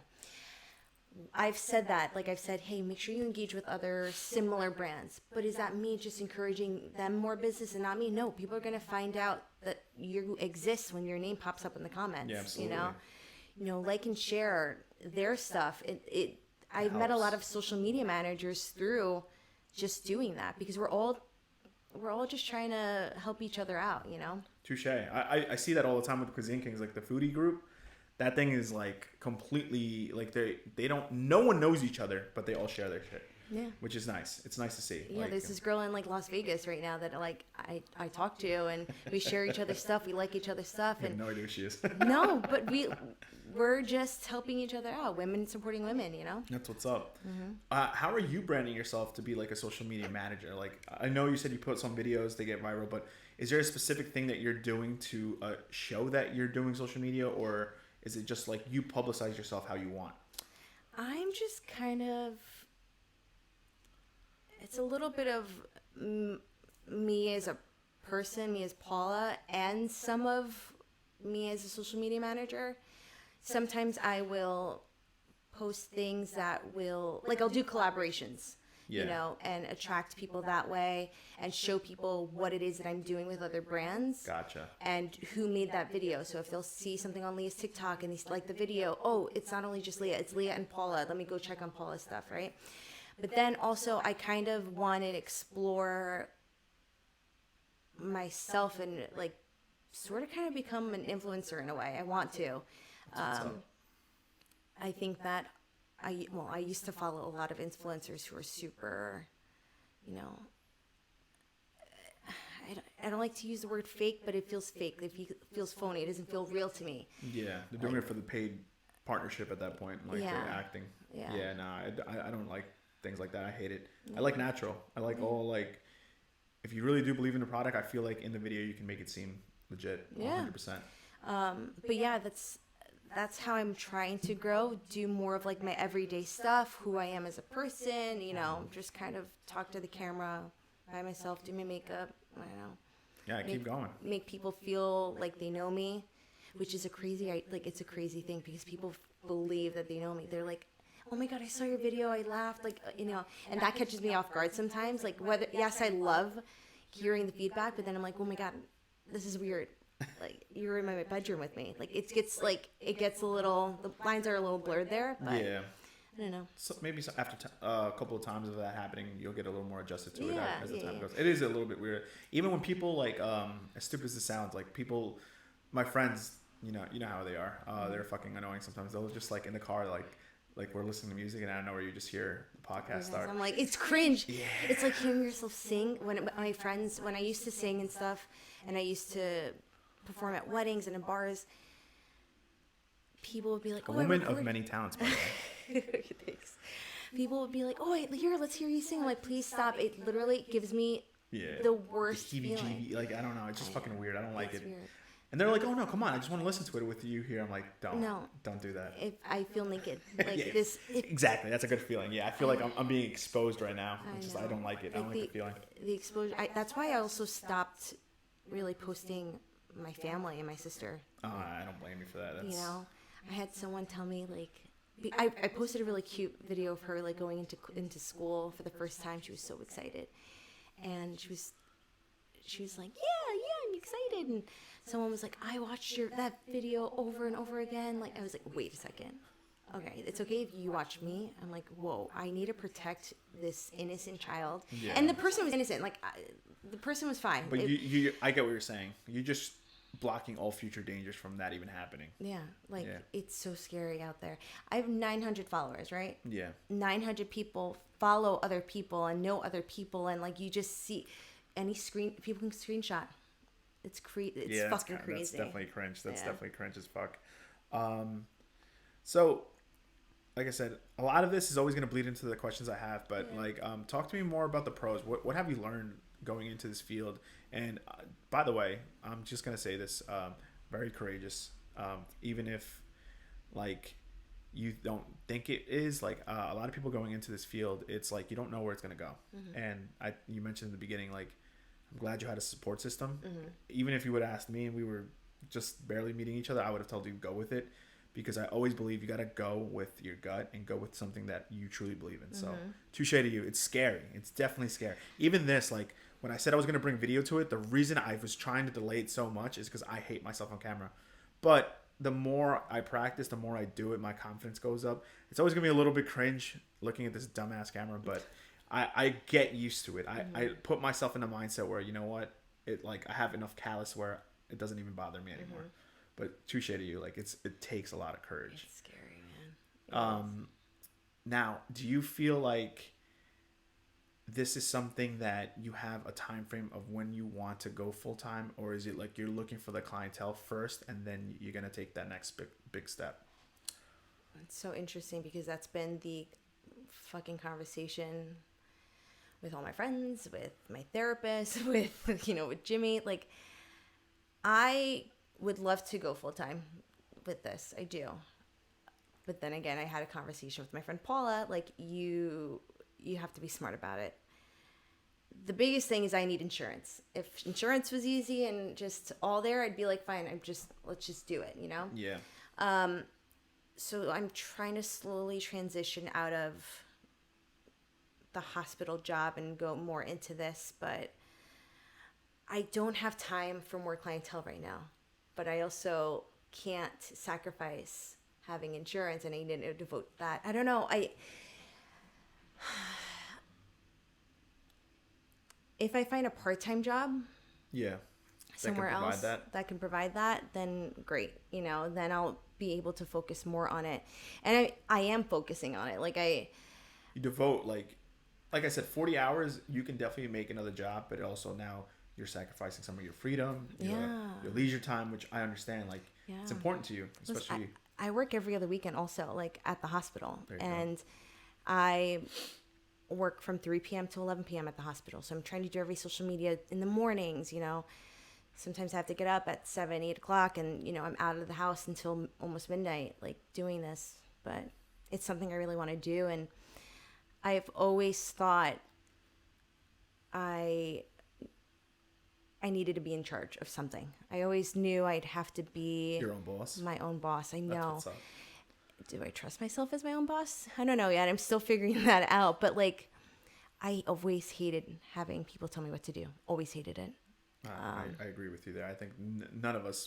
I've said that. Like I've said, hey, make sure you engage with other similar brands. But is that me just encouraging them more business and not me? No, people are gonna find out that you exist when your name pops up in the comments. Yeah, absolutely. Like and share their stuff. I've met a lot of social media managers through just doing that because we're all just trying to help each other out. Touche. I see that all the time with Cuisine Kings, like the foodie group. That thing is like completely like they don't. No one knows each other, but they all share their shit. Yeah, which is nice. It's nice to see. Yeah, there's this girl in like Las Vegas right now that like I talk to, and we share each other's stuff. We like each other's stuff. I have no idea who she is. No, but we're just helping each other out. Women supporting women. That's what's up. Mm-hmm. How are you branding yourself to be like a social media manager? Like I know you said you put some videos to get viral, but is there a specific thing that you're doing to show that you're doing social media, or is it just like you publicize yourself how you want? I'm just kind of. It's a little bit of me as a person, me as Paula, and some of me as a social media manager. Sometimes I will post things that will, like I'll do collaborations, and attract people that way and show people what it is that I'm doing with other brands. Gotcha. And who made that video. So if they'll see something on Leah's TikTok and they like the video, oh, it's not only just Leah, it's Leah and Paula. Let me go check on Paula's stuff, right? But then also I kind of want to explore myself and like sort of kind of become an influencer in a way. I want to. I think that I used to follow a lot of influencers who are super, I don't like to use the word fake, but it feels fake. It feels phony. It doesn't feel real to me. Yeah, they're doing it for the paid partnership at that point. Like they're acting. Yeah. Yeah, no, I don't like things like that. I hate it. I like natural. I like all like, if you really do believe in the product, I feel like in the video you can make it seem legit. Yeah. 100%. But yeah, that's how I'm trying to grow. Do more of like my everyday stuff, who I am as a person. Just kind of talk to the camera by myself, do my makeup. I don't know. Yeah, keep going. Make people feel like they know me, which is it's a crazy thing because people believe that they know me. They're like, oh my God, I saw your video, I laughed, and that catches me off guard sometimes. Like yes, I love hearing the feedback, but then I'm like, oh my God, this is weird. Like you're in my bedroom with me. Like it gets a little, the lines are a little blurred there, but yeah. I don't know. So maybe after a couple of times of that happening, you'll get a little more adjusted to it as the time goes. It is a little bit weird. Even when people like, as stupid as it sounds, like people, my friends, you know how they are. They're fucking annoying sometimes. They'll just like in the car, like we're listening to music and I don't know where you just hear the podcast start. I'm like, it's cringe. Yeah. It's like hearing yourself sing. When I used to sing and stuff, and I used to perform at weddings and in bars, people would be like, a woman of many talents, by the way. Thanks. People would be like, oh, let's hear you sing. I'm like, please stop. It literally gives me the worst feeling. Like, I don't know. It's just fucking weird. I don't like it. Weird. And they're like, oh no, come on. I just want to listen to it with you here. I'm like, don't do that. I feel naked. Like this. Exactly. That's a good feeling. Yeah. I feel like I'm being exposed right now. I don't like it. I don't like the feeling. The exposure. That's why I also stopped really posting my family and my sister. I don't blame you for that. I had someone tell me like, I posted a really cute video of her like going into school for the first time. She was so excited, and she was like, yeah, I'm excited. And someone was like, I watched that video over and over again. Like, I was like, wait a second. Okay, it's okay if you watch me. I'm like, whoa, I need to protect this innocent child. Yeah. And the person was innocent. Like, the person was fine. But I get what you're saying. You're just blocking all future dangers from that even happening. Yeah, it's so scary out there. I have 900 followers, right? Yeah. 900 people follow other people and know other people, and like you just see people can screenshot. It's fucking crazy. That's definitely cringe. That's definitely cringe as fuck. So, like I said, a lot of this is always going to bleed into the questions I have, but talk to me more about the pros. What have you learned going into this field? And by the way, I'm just going to say this, very courageous. Even if like you don't think it is, like a lot of people going into this field, it's like you don't know where it's going to go. Mm-hmm. And you mentioned in the beginning, like, I'm glad you had a support system. Mm-hmm. Even if you would have asked me and we were just barely meeting each other, I would have told you go with it, because I always believe you got to go with your gut and go with something that you truly believe in. Mm-hmm. So touche to you. It's scary. It's definitely scary. Even this, like when I said I was going to bring video to it, the reason I was trying to delay it so much is because I hate myself on camera. But the more I practice, the more I do it, my confidence goes up. It's always going to be a little bit cringe looking at this dumbass camera, but I get used to it. I put myself in a mindset where, you know what, I have enough callous where it doesn't even bother me anymore. Mm-hmm. But touche to you, like it takes a lot of courage. It's scary, man. Now, do you feel like this is something that you have a time frame of when you want to go full time, or is it like you're looking for the clientele first and then you're gonna take that next big step? It's so interesting because that's been the fucking conversation with all my friends, with my therapist, with with Jimmy. Like, I would love to go full time with this. I do. But then again, I had a conversation with my friend Paula. Like, you have to be smart about it. The biggest thing is I need insurance. If insurance was easy and just all there, I'd be like, fine, let's just do it, Yeah. So I'm trying to slowly transition out of the hospital job and go more into this, but I don't have time for more clientele right now. But I also can't sacrifice having insurance, and I need to devote that. I don't know. If I find a part-time job, somewhere else that can provide that, then great. Then I'll be able to focus more on it, and I am focusing on it. You devote like I said, 40 hours. You can definitely make another job, but also now you're sacrificing some of your freedom, your leisure time, which I understand. It's important to you, especially. I work every other weekend also, like at the hospital, and I work from 3 p.m. to 11 p.m. at the hospital. So I'm trying to do every social media in the mornings. Sometimes I have to get up at 7, 8 o'clock, and I'm out of the house until almost midnight, like doing this. But it's something I really want to do, and I've always thought I needed to be in charge of something. I always knew I'd have to be your own boss. My own boss. I know. That's what's up. Do I trust myself as my own boss? I don't know yet. I'm still figuring that out. But I always hated having people tell me what to do. Always hated it. I agree with you there. I think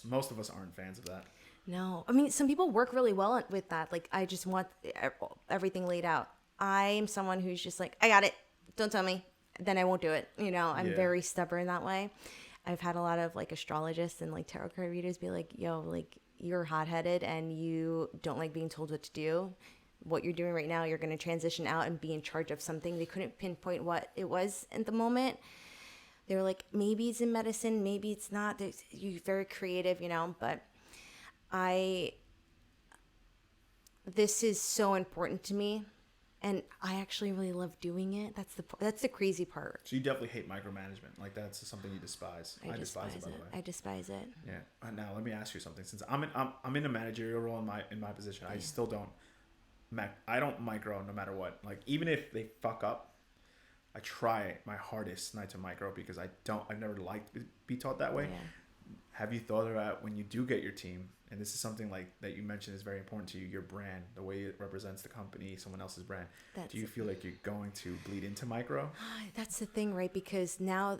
most of us aren't fans of that. No. I mean, some people work really well with that. Like, I just want everything laid out. I am someone who's just like, I got it. Don't tell me. Then I won't do it. I'm very stubborn that way. I've had a lot of astrologists and tarot card readers be like, yo, you're hot-headed and you don't like being told what to do. What you're doing right now, you're going to transition out and be in charge of something. They couldn't pinpoint what it was at the moment. They were like, maybe it's in medicine, maybe it's not. You're very creative, but this is so important to me. And I actually really love doing it. That's the crazy part. So you definitely hate micromanagement. That's something you despise. I despise it, by the way. I despise it. Yeah. Now let me ask you something. Since I'm in a managerial role in my position, I still don't. I don't micro no matter what. Even if they fuck up, I try my hardest not to micro because I've never liked to be taught that way. Yeah. have you thought about when you do get your team, and this is something like that you mentioned is very important to you, your brand, the way it represents the company, someone else's brand. Do you feel like you're going to bleed into micro? That's the thing, right? Because now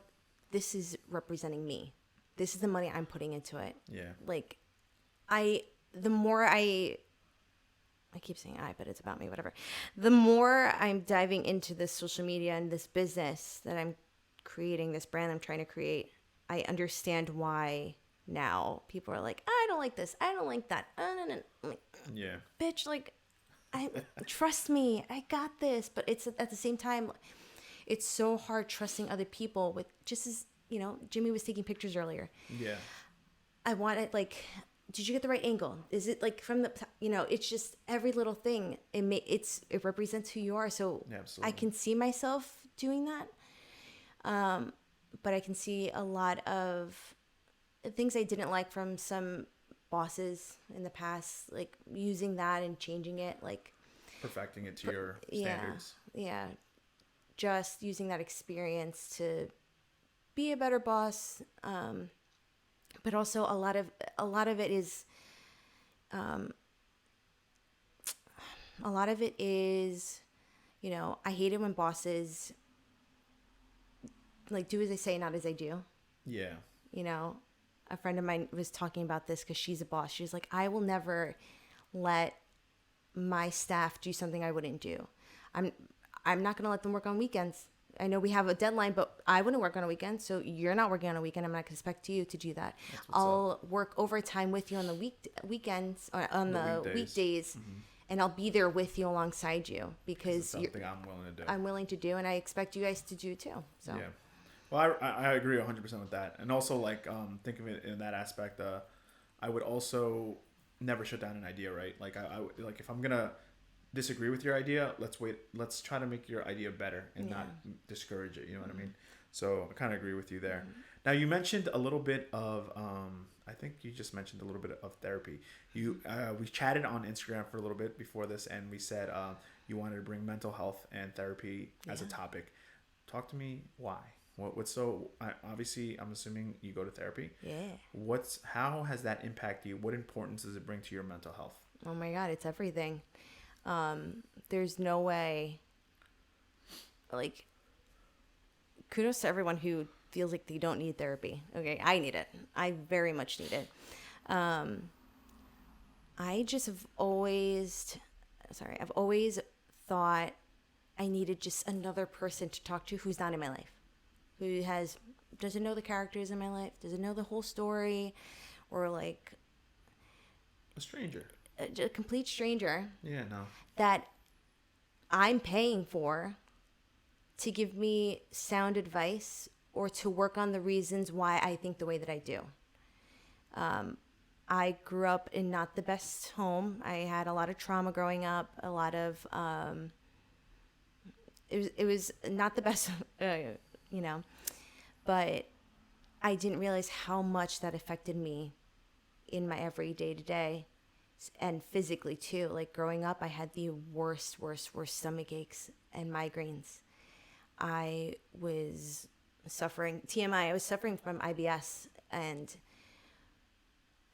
this is representing me. This is the money I'm putting into it. Yeah. Like, the more I keep saying but it's about me, whatever. The more I'm diving into this social media and this business that I'm creating, this brand I'm trying to create, I understand why now people are like, I don't like this, I don't like that. I'm like, yeah. Bitch, like, trust me, I got this. But it's at the same time, it's so hard trusting other people with just as, Jimmy was taking pictures earlier. Yeah. I want it like, did you get the right angle? Is it like from the, it's just every little thing. It represents who you are. So absolutely. I can see myself doing that. But I can see a lot of things I didn't like from some bosses in the past, like using that and changing it, like perfecting it to your standards. Yeah. Just using that experience to be a better boss. But also a lot of it is, I hate it when bosses like do as I say, not as I do. Yeah. A friend of mine was talking about this because she's a boss. She's like, I will never let my staff do something I wouldn't do. I'm not going to let them work on weekends. I know we have a deadline, but I wouldn't work on a weekend. So you're not working on a weekend. I'm not going to expect you to do that. I'll work overtime with you on the weekends or on the weekdays. Mm-hmm. And I'll be there with you alongside you because it's something I'm willing to do. I'm willing to do, and I expect you guys to do too. So. Yeah. Well, I agree 100% with that. And also, like, think of it in that aspect. I would also never shut down an idea, right? Like, I like if I'm going to disagree with your idea, let's try to make your idea better and not discourage it. You know what I mean? So I kind of agree with you there. Mm-hmm. Now, you mentioned a little bit of, I think you just mentioned a little bit of therapy. We chatted on Instagram for a little bit before this, and we said you wanted to bring mental health and therapy as a topic. Talk to me. Why? What's so obviously I'm assuming you go to therapy. Yeah. How has that impacted you? What importance does it bring to your mental health? Oh my God, it's everything. There's no way. Like, kudos to everyone who feels like they don't need therapy. Okay, I need it. I very much need it. I just have always thought I needed just another person to talk to who's not in my life. Who doesn't know the characters in my life, doesn't know the whole story, or like a stranger, a complete stranger. Yeah, no. That I'm paying for to give me sound advice or to work on the reasons why I think the way that I do. I grew up in not the best home. I had a lot of trauma growing up, a lot of it was not the best. But I didn't realize how much that affected me in my everyday to day and physically too. Like growing up, I had the worst stomach aches and migraines. I was suffering TMI. I was suffering from IBS, and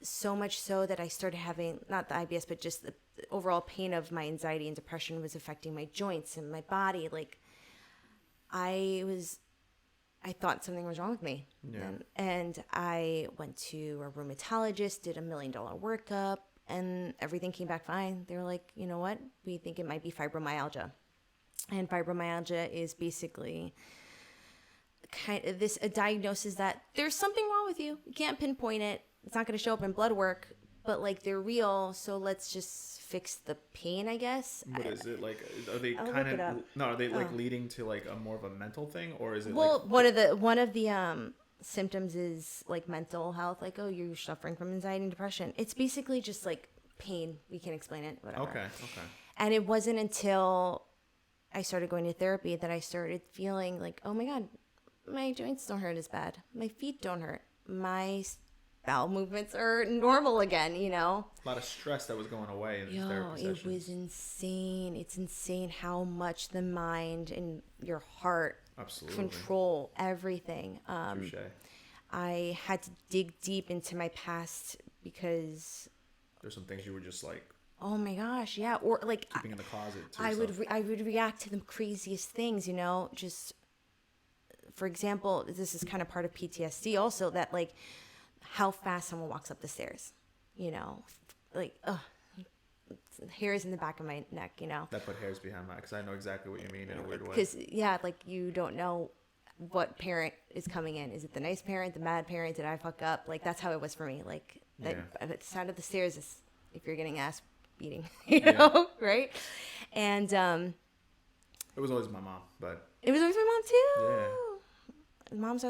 so much so that I started having not the IBS, but just the overall pain of my anxiety and depression was affecting my joints and my body. Like I thought something was wrong with me. Yeah. And I went to a rheumatologist, did $1 million workup, and everything came back fine. They were like, you know what? We think it might be fibromyalgia. And fibromyalgia is basically a diagnosis that there's something wrong with you. You can't pinpoint it. It's not going to show up in blood work, but like they're real. So let's just fix the pain, I guess. What is it like? Are they are they like leading to like a more of a mental thing, or is it? Well, one of the symptoms is like mental health. Like, oh, you're suffering from anxiety and depression. It's basically just like pain. We can explain it. Whatever. Okay. And it wasn't until I started going to therapy that I started feeling like, oh my God, my joints don't hurt as bad. My feet don't hurt. My bowel movements are normal again, A lot of stress that was going away in these therapy sessions. It was insane. It's insane how much the mind and your heart absolutely control everything. Touché. I had to dig deep into my past because There's some things you were just like oh my gosh, yeah, or like keeping in the closet. To I yourself. I would react to the craziest things, you know, just for example, this is kind of part of PTSD also, that like how fast someone walks up the stairs, you know, like hairs in the back of my neck, you know. That put hairs behind my, because I know exactly what you mean in a weird way. Because yeah, like you don't know what parent is coming in. Is it the nice parent, the mad parent? Did I fuck up? Like that's how it was for me. Like that at the sound of the stairs is if you're getting ass beating, you know, right? And it was always my mom, but it was always my mom too. Yeah. Moms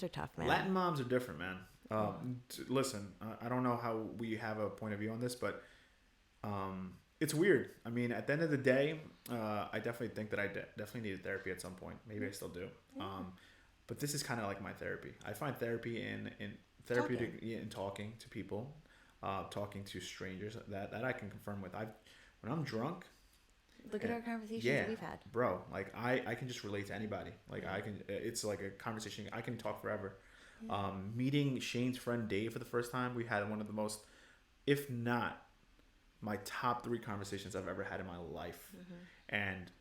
are tough, man. Latin moms are different, man. Listen, I don't know how we have a point of view on this, but it's weird. I mean, at the end of the day, I definitely think that I definitely needed therapy at some point. Maybe I still do. But this is kind of like my therapy. I find therapy in therapeutic in talking to people, talking to strangers that I can confirm with. When I'm drunk. Look at our conversations that we've had, bro. Like I can just relate to anybody. Like I can. It's like a conversation. I can talk forever. Meeting Shane's friend Dave for the first time, we had one of the most, if not my top 3 conversations I've ever had in my life. And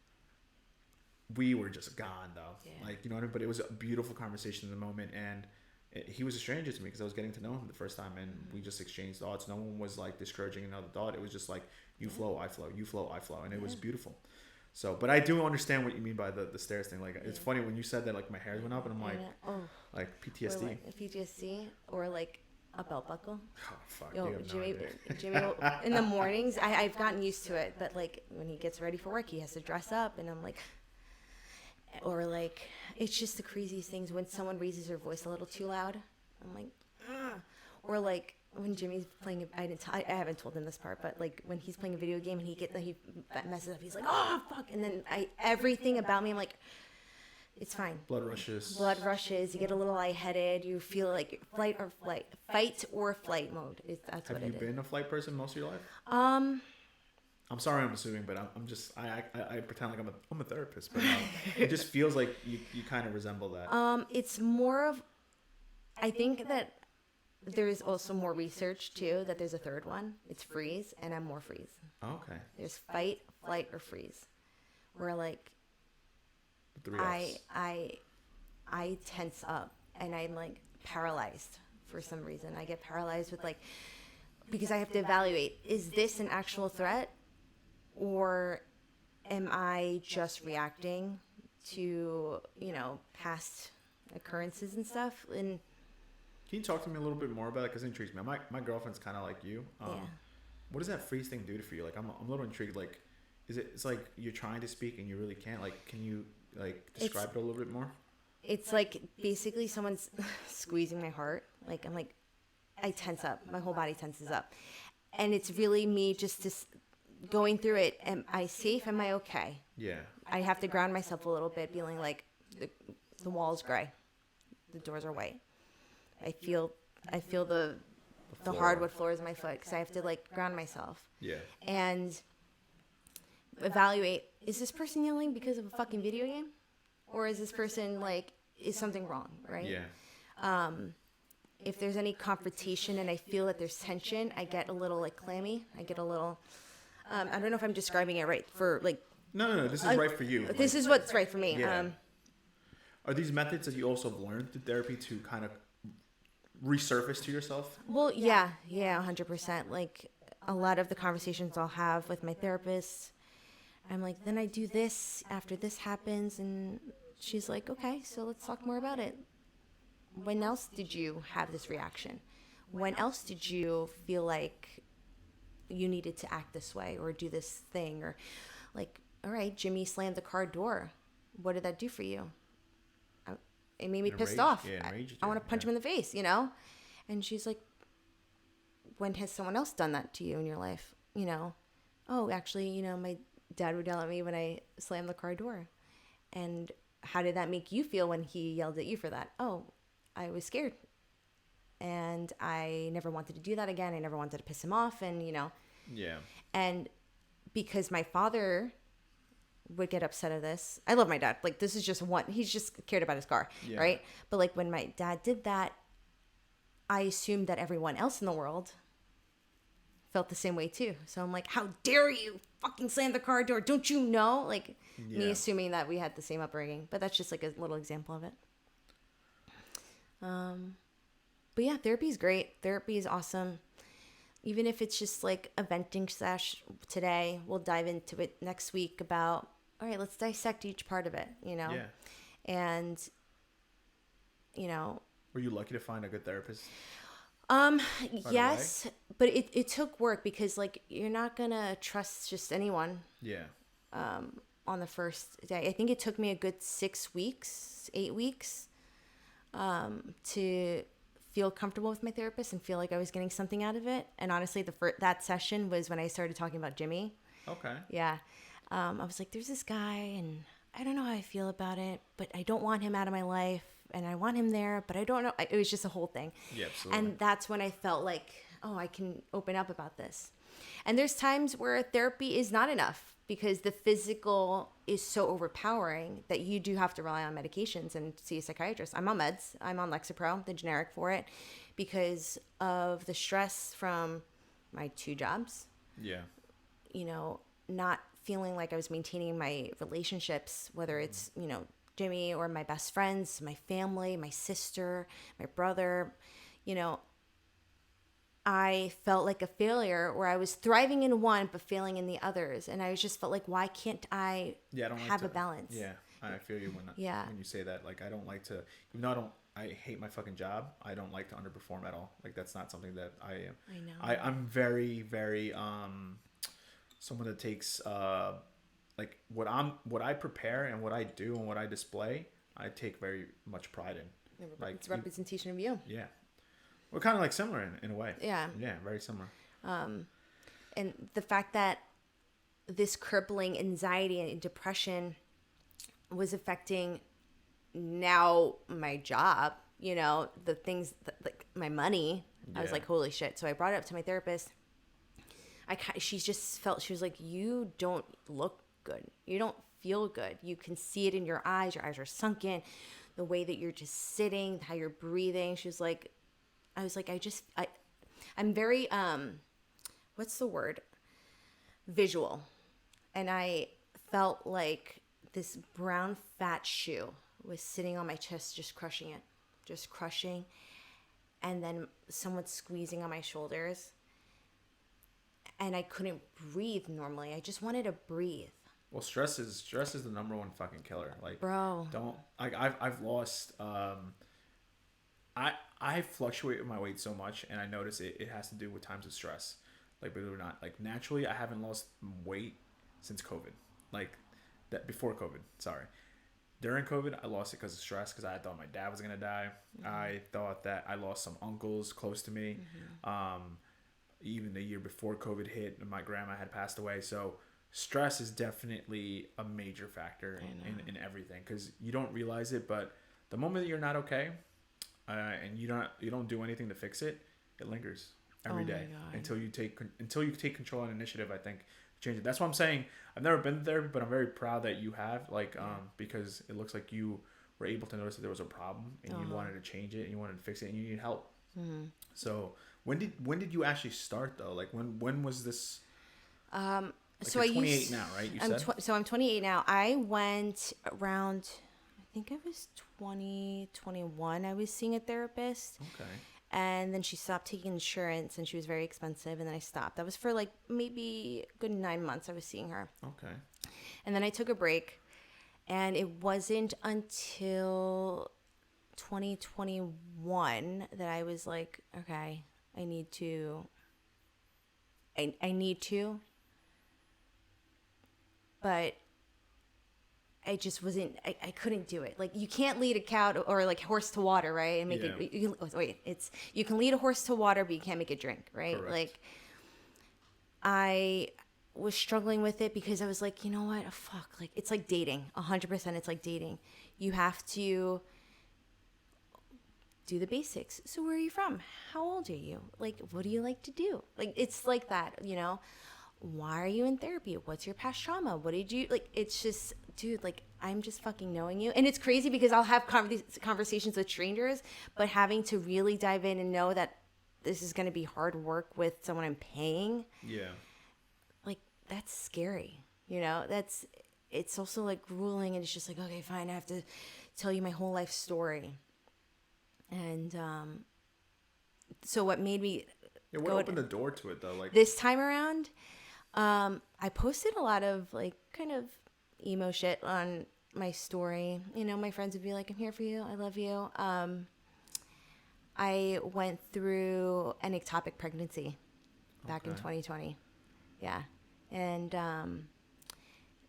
we were just gone though. Like, you know what I mean? But it was a beautiful conversation in the moment. And he was a stranger to me because I was getting to know him the first time, and we just exchanged thoughts. No one was like discouraging another thought. It was just like, you flow, I flow, you flow, I flow. And it was beautiful. So, but I do understand what you mean by the stairs thing. Like, it's funny when you said that, like my hairs went up and I'm like, like PTSD. Or like PTSD or like a belt buckle. Oh, fuck. Yo, Jimmy in the mornings, I've gotten used to it, but like when he gets ready for work, he has to dress up and I'm like, or like, it's just the craziest things when someone raises their voice a little too loud. I'm like, ugh. Or like when Jimmy's playing, I haven't told him this part, but like when he's playing a video game and he messes up, he's like, oh fuck, and then everything about me, I'm like, it's fine. Blood rushes. You get a little lightheaded. You feel like fight or flight mode. That's what it is. Have you been a flight person most of your life? I'm sorry, I'm assuming, but I'm just I pretend like I'm a therapist, but it just feels like you kind of resemble that. It's more of, I think that there is also more research too, that there's a third one. It's freeze, and I'm more freeze. Okay. There's fight, flight, or freeze. Where like, The 3 Fs. I tense up and I'm like paralyzed for some reason. I get paralyzed with like, because I have to evaluate, is this an actual threat? Or am I just reacting to, you know, past occurrences and stuff? And can you talk to me a little bit more about it? Because it intrigues me. My girlfriend's kind of like you. What does that freeze thing do for you? Like, I'm a little intrigued. Like, it's like you're trying to speak and you really can't? Like, can you like describe it a little bit more? It's like basically someone's squeezing my heart. Like, I'm like, I tense up. My whole body tenses up. And it's really me just going through it. Am I safe? Am I okay? Yeah. I have to ground myself a little bit, feeling like the wall's gray, the doors are white. I feel the hardwood floors of my foot because I have to like ground myself. Yeah. And evaluate, is this person yelling because of a fucking video game? Or is this person like, is something wrong, right? Yeah. If there's any confrontation and I feel that there's tension, I get a little like clammy. I get a little, I don't know if I'm describing it right for like. No. This is right for you. This is what's right for me. Yeah. Are these methods that you also learned through therapy to kind of resurface to yourself? Well, yeah, 100%. Like a lot of the conversations I'll have with my therapist, I'm like, then I do this after this happens, and she's like, okay, so let's talk more about it. When else did you have this reaction? When else did you feel like you needed to act this way or do this thing? Or like, all right, Jimmy slammed the car door. What did that do for you? It made me pissed off. Yeah, I want to punch him in the face, you know? And she's like, when has someone else done that to you in your life? You know, oh, actually, you know, my dad would yell at me when I slammed the car door. And how did that make you feel when he yelled at you for that? Oh, I was scared. And I never wanted to do that again. I never wanted to piss him off. And, you know. Yeah. And because my father would get upset at this. I love my dad. Like, this is just one. He's just cared about his car, right? But like when my dad did that, I assumed that everyone else in the world felt the same way too. So I'm like, how dare you fucking slam the car door? Don't you know? Like me assuming that we had the same upbringing. But that's just like a little example of it. But yeah, therapy is great. Therapy is awesome. Even if it's just like a venting sesh today, we'll dive into it next week about, all right, let's dissect each part of it, you know? Yeah. And, you know. Were you lucky to find a good therapist? Yes, but it took work because like you're not gonna trust just anyone. Yeah. On the first day, I think it took me a good 6 weeks, 8 weeks, to feel comfortable with my therapist and feel like I was getting something out of it. And honestly, that session was when I started talking about Jimmy. Okay. Yeah. I was like, there's this guy and I don't know how I feel about it, but I don't want him out of my life and I want him there, but I don't know. It was just a whole thing. Yeah, absolutely. And that's when I felt like, oh, I can open up about this. And there's times where therapy is not enough because the physical is so overpowering that you do have to rely on medications and see a psychiatrist. I'm on meds. I'm on Lexapro, the generic for it, because of the stress from my 2 jobs. Yeah. You know, not feeling like I was maintaining my relationships, whether it's, you know, Jimmy or my best friends, my family, my sister, my brother, you know, I felt like a failure where I was thriving in one but failing in the others. And I just felt like, why can't I have a balance? Yeah, I feel you when you say that. Like, I don't like to, even though I hate my fucking job, I don't like to underperform at all. Like, that's not something that I am. I know. I'm very, very, someone that takes, like what I prepare and what I do and what I display, I take very much pride in. Like, it's a representation of you. Yeah. We're kind of like similar in a way. Yeah. Yeah, very similar. And the fact that this crippling anxiety and depression was affecting now my job, you know, the things that, like my money, I was like, holy shit. So I brought it up to my therapist. She just felt, she was like, you don't look good. You don't feel good. You can see it in your eyes. Your eyes are sunken. The way that you're just sitting, how you're breathing. She was like, I was like, I'm very, what's the word? Visual. And I felt like this brown fat shoe was sitting on my chest, just crushing it, just crushing. And then someone squeezing on my shoulders. And I couldn't breathe normally. I just wanted to breathe. Well, stress is the number one fucking killer. Like, bro, I've lost, I fluctuate with my weight so much, and I notice it has to do with times of stress. Like, believe it or not, like naturally, I haven't lost weight since COVID. Like, that before COVID. Sorry, during COVID, I lost it because of stress. Because I thought my dad was gonna die. Mm-hmm. I thought that I lost some uncles close to me. Mm-hmm. Even the year before COVID hit, my grandma had passed away. So stress is definitely a major factor in everything. Because you don't realize it, but the moment that you're not okay. And you don't do anything to fix it, it lingers every day until you take control and initiative. I think change it. That's what I'm saying. I've never been there, but I'm very proud that you have. Like, because it looks like you were able to notice that there was a problem and you wanted to change it and you wanted to fix it and you need help. Mm-hmm. So when did you actually start though? Like when was this? Like so you're 28 now, right? You said. So I'm 28 now. I went around. I think I was 21. I was seeing a therapist. Okay. And then she stopped taking insurance and she was very expensive. And then I stopped. That was for like maybe a good 9 months I was seeing her. Okay. And then I took a break. And it wasn't until 2021 that I was like, okay, I need to. But I just wasn't, I couldn't do it. Like, you can't lead a cow or like horse to water, right? And make it, you can lead a horse to water, but you can't make it drink, right? Correct. Like, I was struggling with it because I was like, you know what? Oh, fuck. Like, it's like dating. 100% it's like dating. You have to do the basics. So where are you from? How old are you? Like, what do you like to do? Like, it's like that, you know? why are you in therapy? What's your past trauma? What did you like? It's just, dude, like, I'm just fucking knowing you. And it's crazy because I'll have conversations with strangers, but having to really dive in and know that this is going to be hard work with someone I'm paying. Yeah. Like, that's scary. You know, it's also like grueling, and it's just like, okay, fine, I have to tell you my whole life story. And so what made me What opened the door to it though? Like this time around, I posted a lot of like kind of emo shit on my story. You know, my friends would be like, I'm here for you, I love you. I went through an ectopic pregnancy back in 2020. Yeah. And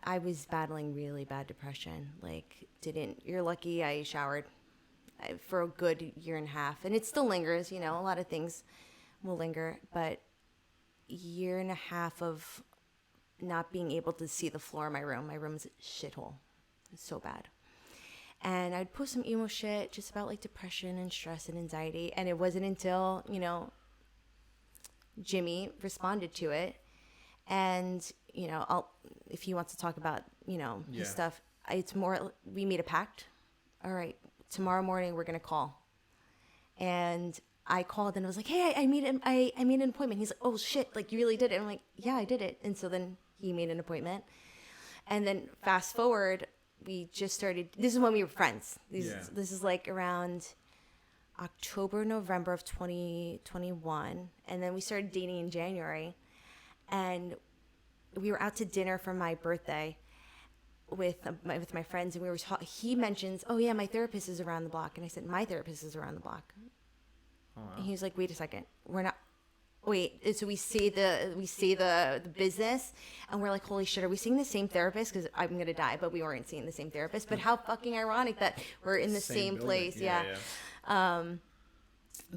I was battling really bad depression. Like, you're lucky I showered for a good year and a half. And it still lingers, you know, a lot of things will linger. But year and a half of not being able to see the floor of my room. My room's a shithole. It's so bad. And I'd post some emo shit just about like depression and stress and anxiety. And it wasn't until, you know, Jimmy responded to it. And, you know, if he wants to talk about, you know, his stuff, it's more, we made a pact. All right, tomorrow morning we're going to call. And I called and I was like, hey, I made an appointment. He's like, oh shit, like, you really did it? I'm like, yeah, I did it. And so then he made an appointment. And then fast forward, we just started, this is when we were friends. This is like around October, November of 2021. And then we started dating in January. And we were out to dinner for my birthday with my friends. And we were he mentions, oh yeah, my therapist is around the block. And I said, my therapist is around the block. Oh, wow. And he was like, wait a second. We're not. Wait, so we see the business, and we're like, holy shit, are we seeing the same therapist? Because I'm gonna die, but we weren't seeing the same therapist. But how fucking ironic that we're in the same place. Yeah.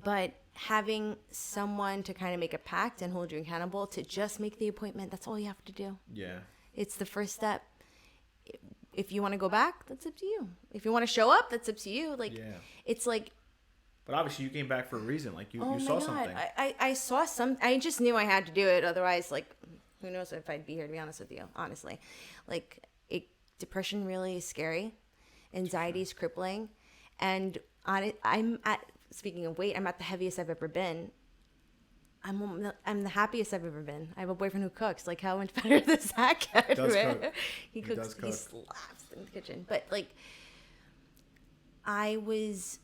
But having someone to kind of make a pact and hold you accountable to just make the appointment, that's all you have to do. Yeah. It's the first step. If you want to go back, that's up to you. If you want to show up, that's up to you. Like, it's like. But obviously you came back for a reason. Like you saw something. I saw some. I just knew I had to do it. Otherwise, like, who knows if I'd be here, to be honest with you, honestly. Like, depression really is scary. Anxiety is crippling. And speaking of weight, I'm at the heaviest I've ever been. I'm the happiest I've ever been. I have a boyfriend who cooks. Like, how much better does that get? He does cook. He cooks. He slaps in the kitchen. But, like, I was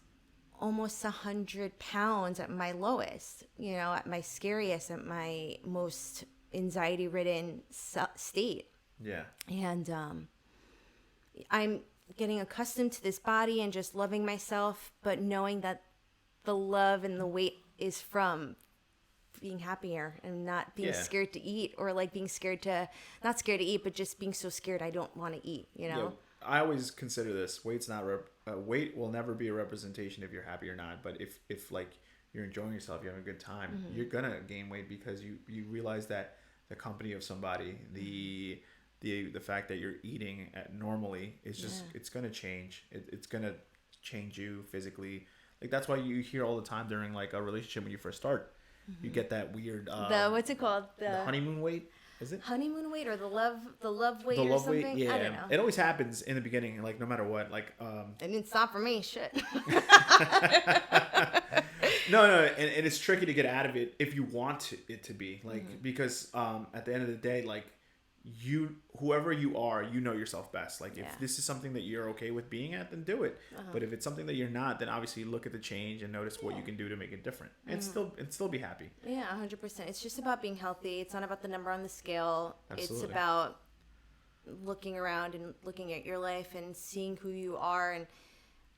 almost 100 pounds at my lowest, you know, at my scariest, at my most anxiety-ridden state. Yeah. And I'm getting accustomed to this body and just loving myself, but knowing that the love and the weight is from being happier and not being scared to eat, or like being scared to, not scared to eat, but just being so scared I don't want to eat, you know? Yeah, I always consider this, weight will never be a representation if you're happy or not. But if like you're enjoying yourself, you're having a good time, you're gonna gain weight because you realize that the company of somebody, the fact that you're eating normally is just it's gonna change. It's gonna change you physically. Like, that's why you hear all the time during like a relationship when you first start, you get that weird what's it called, the honeymoon weight. Is it honeymoon weight or the love weight the or love something? Weight, yeah. I don't know. It always happens in the beginning, like no matter what. Like it didn't stop for me. Shit. No, and it's tricky to get out of it if you want it to be like, because at the end of the day, like, whoever you are, you know yourself best. Like, if this is something that you're okay with being at, then do it. But if it's something that you're not, then obviously look at the change and notice what you can do to make it different, and still be happy. Yeah, 100%. It's just about being healthy. It's not about the number on the scale. Absolutely. It's about looking around and looking at your life and seeing who you are, and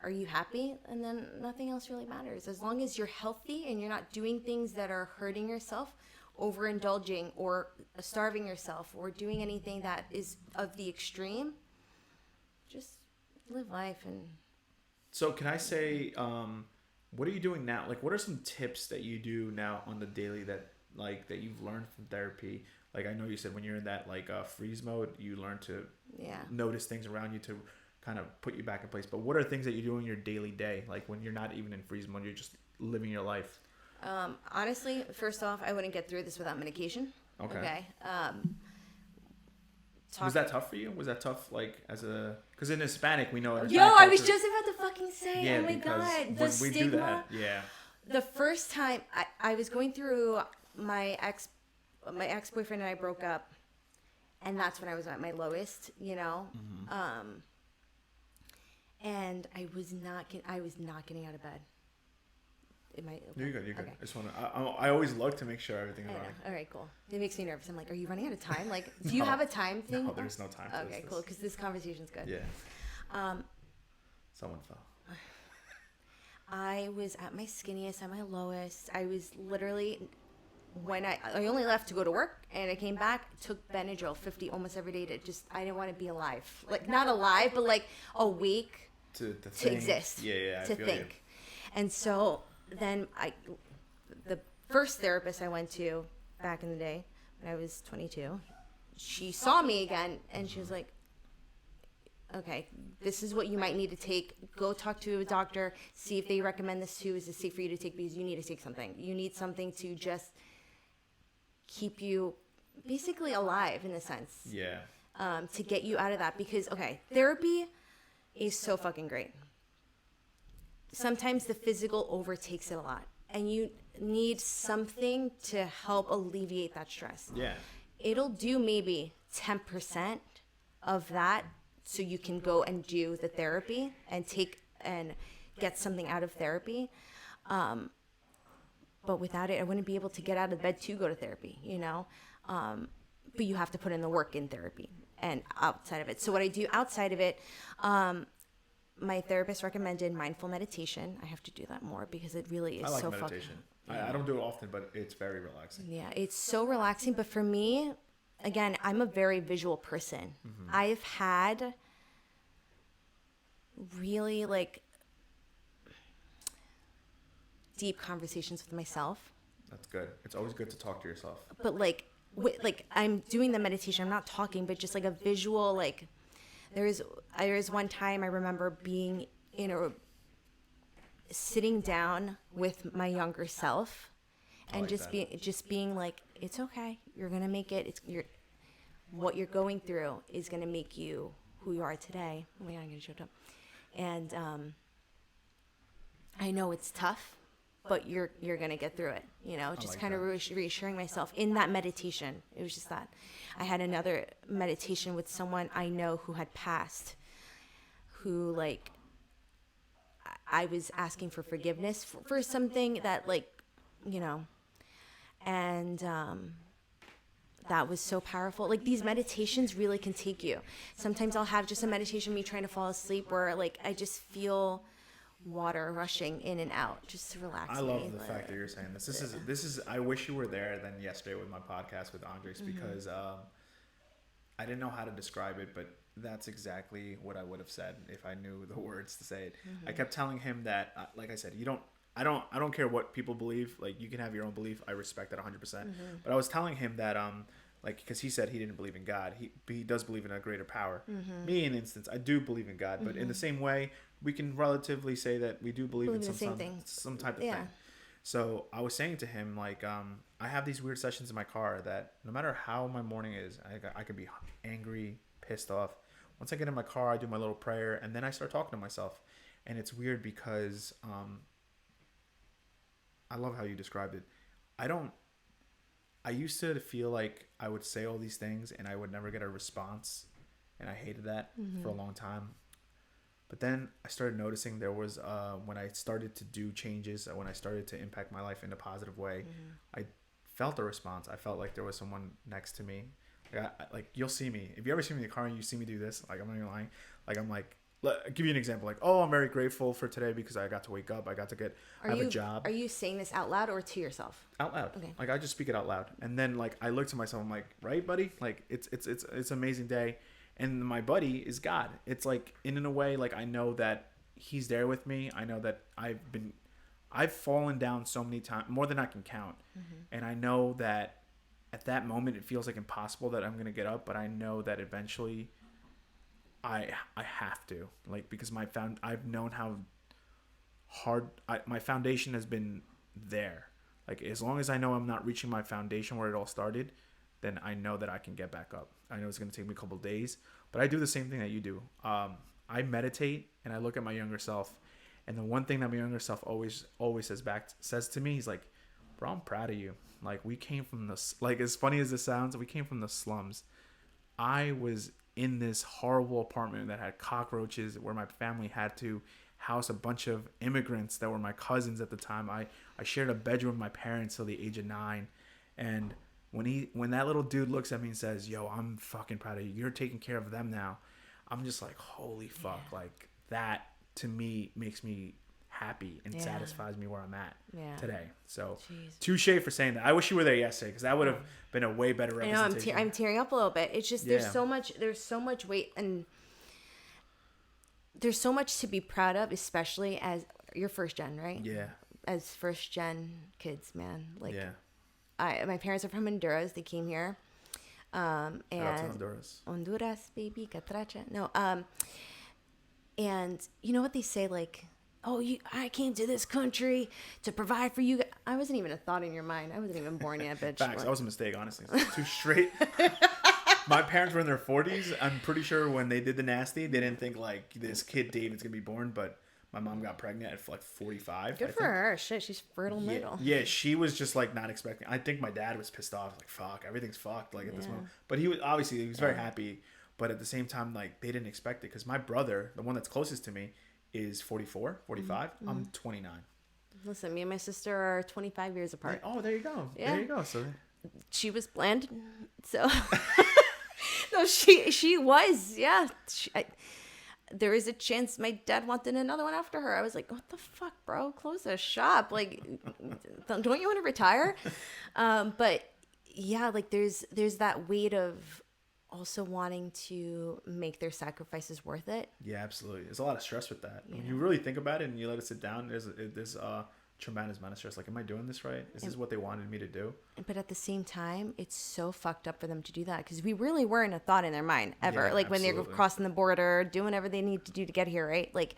are you happy? And then nothing else really matters. As long as you're healthy and you're not doing things that are hurting yourself, overindulging or starving yourself, or doing anything that is of the extreme, just live life. And so can I say, what are you doing now? Like, what are some tips that you do now on the daily that you've learned from therapy? Like, I know you said when you're in that like freeze mode, you learn to notice things around you to kind of put you back in place. But what are things that you do in your daily day, like when you're not even in freeze mode, you're just living your life? Honestly, first off, I wouldn't get through this without medication. Okay. Talk- Was that tough for you? Was that tough, like, as a... Because in Hispanic, we know... Yo, I was just about to fucking say, yeah, oh my God. The when stigma. we do that, yeah. The first time I was going through my ex-boyfriend and I broke up. And that's when I was at my lowest, you know? Mm-hmm. And I was not getting out of bed. Am I okay? You're good. Okay. I just want to... I always look to make sure everything is I know. running. All right, cool. It makes me nervous. I'm like, are you running out of time? Like, do you have a time thing? No, there's no time for Okay, cool. Because this conversation's good. Yeah. Someone fell. I was at my skinniest, at my lowest. I was literally, when I only left to go to work, and I came back, took Benadryl 50 almost every day to just, I didn't want to be alive. Like, not alive, but like awake To exist. Yeah, to I feel think. you. And so then the first therapist I went to back in the day when I was 22, she saw me again and she was like, okay, this is what you might need to take. Go talk to a doctor, see if they recommend this too. Is it safe for you to take? Because you need to take something. You need something to just keep you basically alive in a sense. Yeah. To get you out of that. Because, okay, therapy is so fucking great. Sometimes the physical overtakes it a lot. And you need something to help alleviate that stress. Yeah. It'll do maybe 10% of that so you can go and do the therapy and take and get something out of therapy. But without it, I wouldn't be able to get out of bed to go to therapy, you know? But you have to put in the work in therapy and outside of it. So what I do outside of it, my therapist recommended mindful meditation. I have to do that more because it really is I like so meditation. fucking... I don't do it often, but it's very relaxing. Yeah, it's so relaxing. But for me, again, I'm a very visual person. Mm-hmm. I've had really like deep conversations with myself. That's good. It's always good to talk to yourself. But like, I'm doing the meditation. I'm not talking, but just like a visual. Like, there was one time I remember being sitting down with my younger self, and just being like, it's okay. You're gonna make it. What you're going through is gonna make you who you are today. Oh my God, I'm gonna shut up. And I know it's tough, but you're gonna get through it. You know, just like kind of reassuring myself in that meditation. It was just that. I had another meditation with someone I know who had passed, who like I was asking for forgiveness for something that, like, you know, and that was so powerful. Like, these meditations really can take you. Sometimes I'll have just a meditation, me trying to fall asleep, where like I just feel water rushing in and out, just to relax. I love the fact that you're saying this. This is. I wish you were there than yesterday with my podcast with Andres, because I didn't know how to describe it, but that's exactly what I would have said if I knew the words to say it. I kept telling him that, like I said, I don't care what people believe. Like, you can have your own belief. I respect that 100%. But I was telling him that, like, because he said he didn't believe in God. He does believe in a greater power. Me, in instance, I do believe in God. But in the same way, we can relatively say that we do believe in some type of thing. So I was saying to him, like, I have these weird sessions in my car that no matter how my morning is, I could be angry, pissed off. Once I get in my car, I do my little prayer, and then I start talking to myself. And it's weird because I love how you described it. I used to feel like I would say all these things and I would never get a response. And I hated that for a long time. But then I started noticing there was, when I started to do changes, when I started to impact my life in a positive way, I felt a response. I felt like there was someone next to me. Like, you'll see me. If you ever see me in the car and you see me do this, like, I'm not even lying. Like, I'm like, I'll give you an example. Like, oh, I'm very grateful for today because I got to wake up. I got to have a job. Are you saying this out loud or to yourself? Out loud. Okay. Like, I just speak it out loud. And then, like, I look to myself. I'm like, right, buddy? Like, it's an amazing day. And my buddy is God. It's like, in a way, like, I know that he's there with me. I know that I've fallen down so many times, more than I can count. And I know that at that moment, it feels like impossible that I'm going to get up, but I know that eventually I have to, like, because I've known how hard my foundation has been there. Like, as long as I know I'm not reaching my foundation where it all started, then I know that I can get back up. I know it's going to take me a couple of days, but I do the same thing that you do. I meditate and I look at my younger self, and the one thing that my younger self always says to me, he's like, bro, I'm proud of you. Like, we came from the, like, as funny as this sounds, we came from the slums. I was in this horrible apartment that had cockroaches, where my family had to house a bunch of immigrants that were my cousins at the time. I shared a bedroom with my parents till the age of 9. And when that little dude looks at me and says, yo, I'm fucking proud of you, you're taking care of them now, I'm just like, holy fuck. Yeah. Like, that to me makes me happy and satisfies me where I'm at today. So touche for saying that. I wish you were there yesterday, because that would have been a way better representation. I know, I'm tearing up a little bit. It's just there's so much weight, and there's so much to be proud of, especially as you're first gen, right? Yeah. As first gen kids, man. Like, my parents are from Honduras. They came here. And Honduras, baby, catracha. No, and you know what they say, like, oh, I came to this country to provide for you. I wasn't even a thought in your mind. I wasn't even born yet, bitch. Facts. That was a mistake, honestly. Too straight. My parents were in their 40s. I'm pretty sure when they did the nasty, they didn't think, like, this kid David's going to be born, but my mom got pregnant at, like, 45. Good for her. Shit, she's fertile middle. Yeah, she was just, like, not expecting. I think my dad was pissed off. Like, fuck, everything's fucked, like, at this moment. But he was very happy. But at the same time, like, they didn't expect it. Because my brother, the one that's closest to me, is 44, 45. Mm-hmm. I'm 29. Listen, me and my sister are 25 years apart. Oh, there you go. Yeah. There you go. So she was planned. So no, she was. Yeah. There is a chance my dad wanted another one after her. I was like, what the fuck, bro? Close the shop. Like, don't you want to retire? But yeah, like there's that weight of also wanting to make their sacrifices worth it. Yeah, absolutely. There's a lot of stress with that. When you really think about it and you let it sit down, there's a tremendous amount of stress. Like, am I doing this right? Is this what they wanted me to do? But at the same time, it's so fucked up for them to do that, because we really weren't a thought in their mind ever. Yeah, like, absolutely. When they're crossing the border, doing whatever they need to do to get here, right? Like,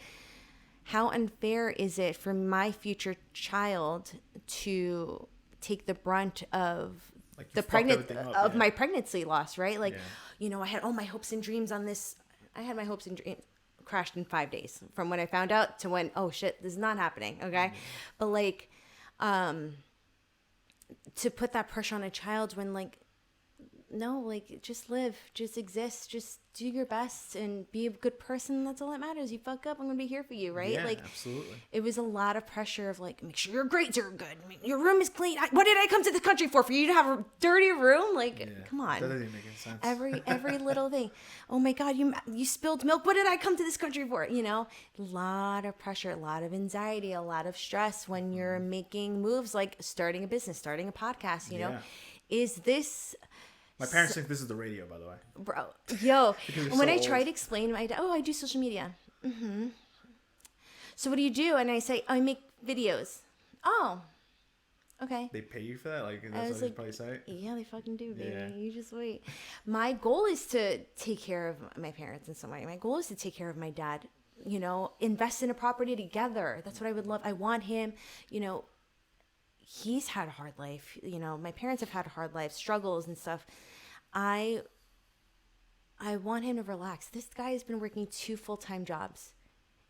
how unfair is it for my future child to take the brunt of my pregnancy loss, right? Like, I had all my hopes and dreams on this. I had my hopes and dreams crashed in 5 days from when I found out to when, oh shit, this is not happening. Okay. But like, to put that pressure on a child when, like, no, like, just live, just exist, just do your best and be a good person. That's all that matters. You fuck up, I'm gonna be here for you, right? Yeah, like, absolutely. It was a lot of pressure of, like, make sure your grades are good, your room is clean. What did I come to the country for you to have a dirty room? Like, come on. That doesn't make any sense. Every little thing. Oh my God, you spilled milk. What did I come to this country for? A lot of pressure, a lot of anxiety, a lot of stress when you're making moves like starting a business, starting a podcast. Is this? My parents think this is the radio, by the way. Bro, when I try to explain my dad, I do social media. Mm-hmm. So what do you do? And I say, I make videos. Oh, okay. They pay you for that? Like, that's what you probably say? Yeah, they fucking do, baby. Yeah. You just wait. My goal is to take care of my parents in some way. My goal is to take care of my dad, invest in a property together. That's what I would love. I want him, he's had a hard life. My parents have had a hard life, struggles and stuff. I want him to relax. This guy has been working 2 full-time jobs,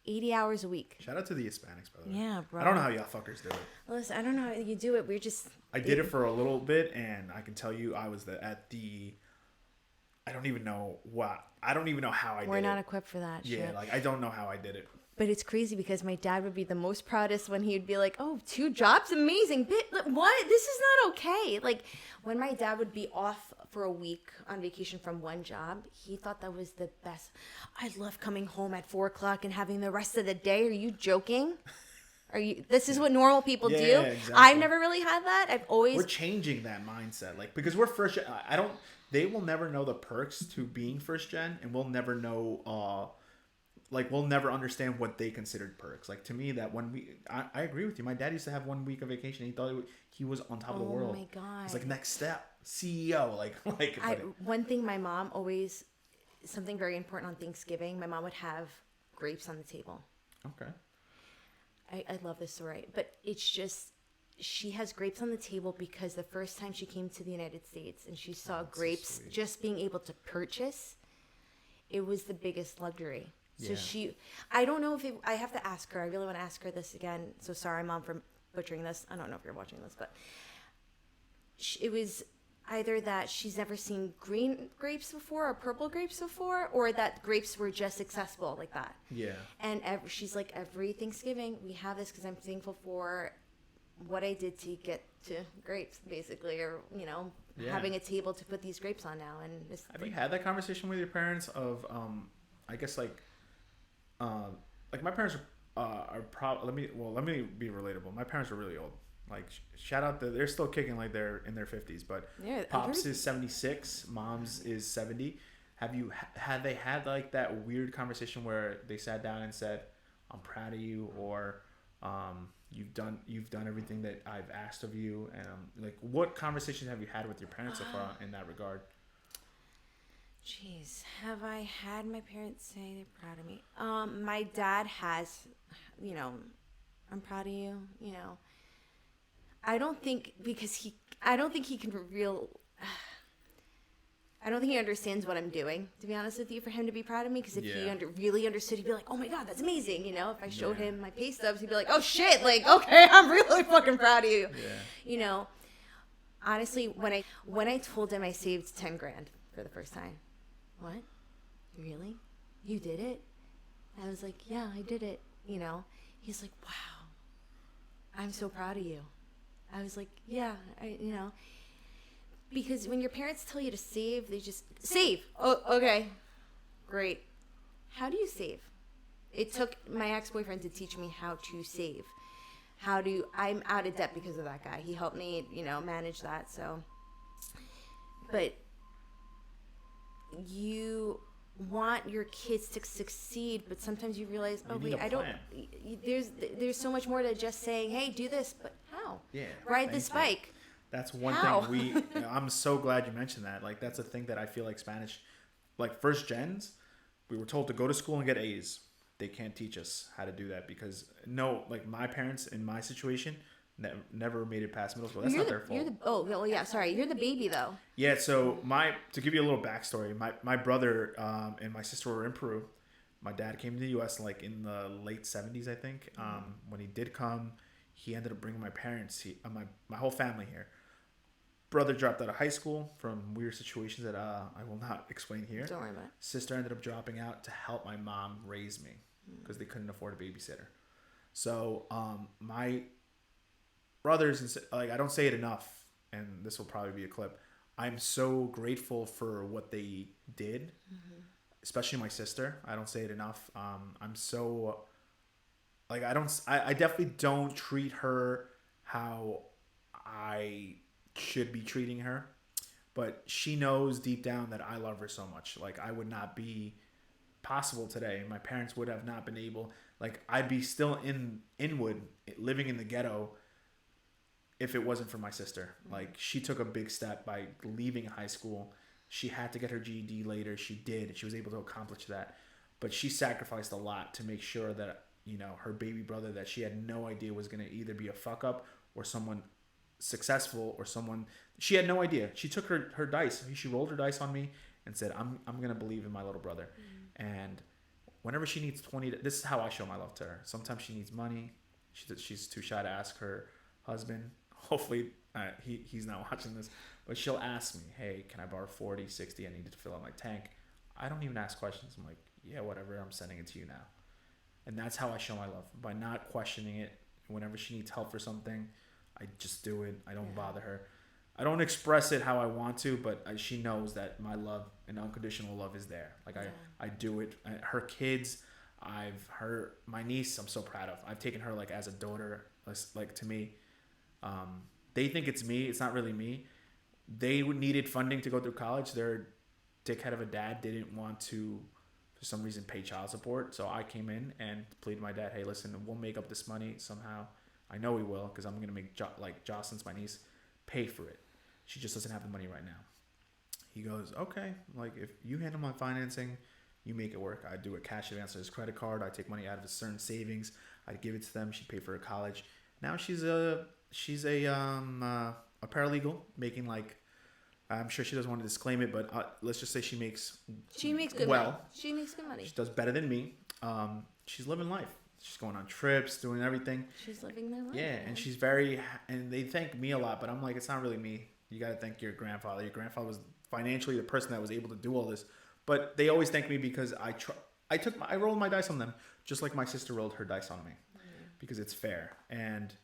80 hours a week. Shout out to the Hispanics, by the way. Yeah, bro. I don't know how y'all fuckers do it. Listen, I don't know how you do it. I did it for a little bit, and I can tell you I was I don't even know how I did it. We're not equipped for that shit. Yeah, like, I don't know how I did it. But it's crazy because my dad would be the most proudest when he'd be like, oh, 2 jobs? Amazing. What? This is not okay. Like, when my dad would be off for a week on vacation from one job, he thought that was the best. I love coming home at 4:00 and having the rest of the day. Are you joking? This is what normal people do? Exactly. I've never really had that. We're changing that mindset. Like, because we're first gen. They will never know the perks to being first gen, and we'll never know, we'll never understand what they considered perks. Like, to me, that I agree with you. My dad used to have 1 week of vacation. He thought he was on top of the world. Oh my God. It's like, next step, CEO. One thing my mom always, something very important on Thanksgiving, my mom would have grapes on the table. Okay. I love this story, but it's just, she has grapes on the table because the first time she came to the United States and she saw That's grapes, sweet. just being able to purchase, it was the biggest luxury. So Yeah. I don't know if I have to ask her. I really want to ask her this again. So sorry, Mom, for butchering this. I don't know if you're watching this, but it was either that she's never seen green grapes before or purple grapes before, or that grapes were just accessible like that. Yeah. And she's like, every Thanksgiving we have this because I'm thankful for what I did to get to grapes, basically, or Yeah. having a table to put these grapes on now. And it's Have you had that conversation with your parents of, I guess like my parents are probably, let me be relatable. My parents are really old. Like shout out they're still kicking like they're in their 50s, but Yeah, Pops is 76, Mom's is 70. Had they had like that weird conversation where they sat down and said, "I'm proud of you," or you've done everything that I've asked of you, and like what conversations have you had with your parents so far in that regard? Jeez, have I had my parents say they're proud of me? My dad has, I'm proud of you, I don't think I don't think he can reveal, I don't think he understands what I'm doing, to be honest with you, for him to be proud of me. Because if he really understood, he'd be like, oh my God, that's amazing. If I showed him my pay stubs, he'd be like, oh shit, like, okay, I'm really fucking proud of you. Yeah. Honestly, when I told him I saved 10 grand for the first time, what? Really? You did it? I was like, yeah, I did it. He's like, wow, I'm so proud of you. I was like, yeah, because when your parents tell you to save, they just save. Oh, okay, great. How do you save? It took my ex-boyfriend to teach me how to save. I'm out of debt because of that guy. He helped me, manage that. So, but you want your kids to succeed, but sometimes you realize, oh wait, I don't. There's so much more to just saying, hey, do this, but how? Yeah. Ride this bike. That's one How? thing I'm so glad you mentioned that. Like that's a thing that I feel like Spanish, like first gens, we were told to go to school and get A's. They can't teach us how to do that because like my parents in my situation never made it past middle school. That's not their fault. Yeah, sorry. You're the baby though. Yeah, so to give you a little backstory, my brother and my sister were in Peru. My dad came to the U.S. like in the late 70s, I think. When he did come, he ended up bringing my parents, my whole family here. Brother dropped out of high school from weird situations that I will not explain here. Don't worry about it. Sister ended up dropping out to help my mom raise me because they couldn't afford a babysitter. So my brothers, like I don't say it enough, and this will probably be a clip. I'm so grateful for what they did, especially my sister. I don't say it enough. I'm so like I definitely don't treat her how I should be treating her, but she knows deep down that I love her so much. Like I would not be possible today. My parents would have not been able. Like I'd be still in Inwood, living in the ghetto, if it wasn't for my sister. Like she took a big step by leaving high school. She had to get her GED later. She did. She was able to accomplish that, but she sacrificed a lot to make sure that her baby brother that she had no idea was going to either be a fuck up or someone successful or someone she had no idea. She took her dice. She rolled her dice on me and said, I'm gonna believe in my little brother. And whenever she needs 20, this is how I show my love to her. Sometimes she needs money. She's too shy to ask her husband. Hopefully he's not watching this, but she'll ask me, hey, can I borrow 40, 60? I need to fill out my tank. I don't even ask questions. I'm like, yeah, whatever, I'm sending it to you now. And that's how I show my love, by not questioning it. Whenever she needs help for something, I just do it. I don't bother her. I don't express it how I want to, but she knows that my love and unconditional love is there. Like I do it. Her kids, my niece, I'm so proud of. I've taken her like as a daughter, like to me. They think it's me. It's not really me. They needed funding to go through college. Their dickhead of a dad didn't want to, for some reason, pay child support. So I came in and pleaded with my dad, hey, listen, we'll make up this money somehow. I know we will, because I'm going to make Jocelyn's, my niece, pay for it. She just doesn't have the money right now. He goes, okay, like if you handle my financing, you make it work. I do a cash advance on his credit card. I take money out of his certain savings. I give it to them. She paid for her college. Now she's a She's a paralegal making like. I'm sure she doesn't want to disclaim it, but let's just say she makes good money. She makes good money. She does better than me. She's living life. She's going on trips, doing everything. She's living their life. Yeah, and she's and they thank me a lot, but I'm like, it's not really me. You got to thank your grandfather. Your grandfather was financially the person that was able to do all this. But they always thank me because I rolled my dice on them, just like my sister rolled her dice on me, because it's fair and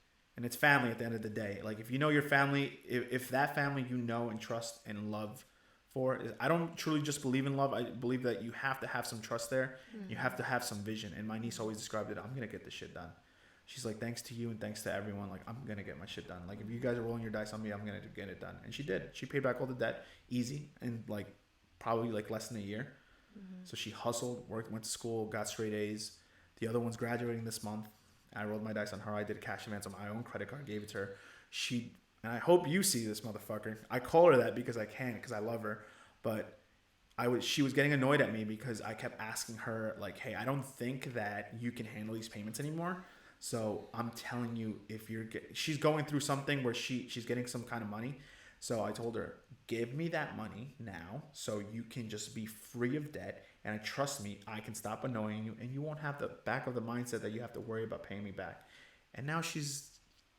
it's family at the end of the day. Like if you know your family, if that family you know and trust and love for, I don't truly just believe in love. I believe that you have to have some trust there. You have to have some vision. And my niece always described it. I'm gonna get this shit done. She's like, thanks to you and thanks to everyone. Like I'm gonna get my shit done. Like if you guys are rolling your dice on me, I'm gonna get it done. And she did. She paid back all the debt easy in like probably like less than a year. So she hustled, worked, went to school, got straight A's. The other one's graduating this month. I rolled my dice on her. I did a cash advance on my own credit card, gave it to her. And I hope you see this motherfucker. I call her that because I can, because I love her. But she was getting annoyed at me because I kept asking her, like, hey, I don't think that you can handle these payments anymore. So I'm telling you, she's going through something where she's getting some kind of money. So I told her, give me that money now so you can just be free of debt. And trust me, I can stop annoying you and you won't have the back of the mindset that you have to worry about paying me back. And now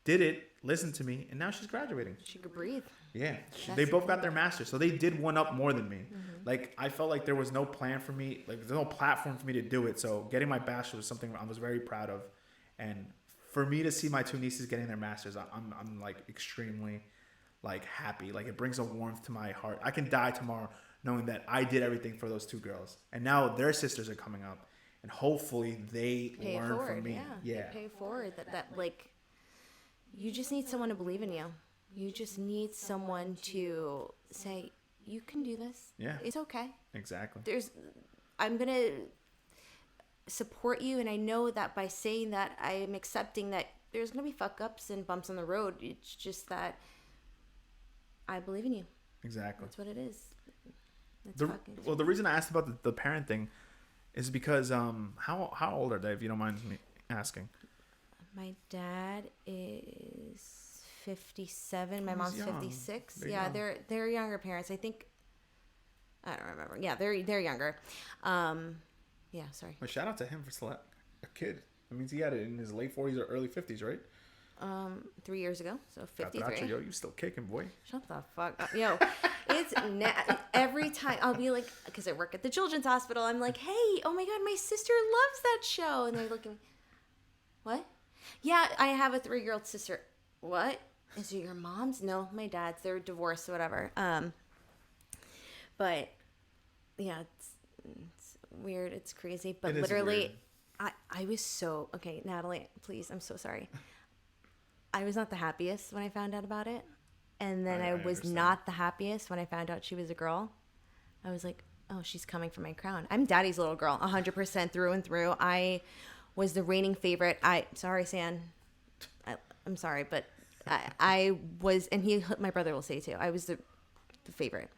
did it, listened to me, and now she's graduating. She could breathe. Yeah. They both got their masters. So they did one up more than me. Like, I felt like there was no plan for me. Like, there's no platform for me to do it. So getting my bachelor was something I was very proud of. And for me to see my two nieces getting their masters, I'm like extremely like happy. Like it brings a warmth to my heart. I can die tomorrow knowing that I did everything for those two girls. And now their sisters are coming up and hopefully they learn from me. Yeah. They pay forward that like you just need someone to believe in you. You just need someone to say, you can do this. Yeah. It's okay. Exactly. I'm going to support you. And I know that by saying that, I am accepting that there's going to be fuck ups and bumps on the road. It's just that I believe in you. Exactly. That's what it is. The reason I asked about the parent thing is because how old are they, if you don't mind me asking? My dad is 57. My mom's young. 56. They're younger parents. I think. I don't remember. Yeah, they're younger. Yeah, sorry. Well, shout out to him for a kid. That means he had it in his late 40s or early 50s, right? 3 years ago, so 53. Yo, you still kicking, boy. Shut the fuck up. Yo, it's every time I'll be like, because I work at the children's hospital, I'm like, hey, oh my God, my sister loves that show. And they're looking, what? Yeah, I have a 3-year-old sister. What? Is it your mom's? No, my dad's. They're divorced or whatever. But yeah, it's weird. It's crazy. But literally, I was so, okay, Natalie, please, I'm so sorry. I was not the happiest when I found out about it. And then I was not the happiest when I found out she was a girl. I was like, oh, she's coming for my crown. I'm daddy's little girl, 100% through and through. I was the reigning favorite. Sorry, San. I'm sorry, but I was, and my brother will say too, I was the favorite.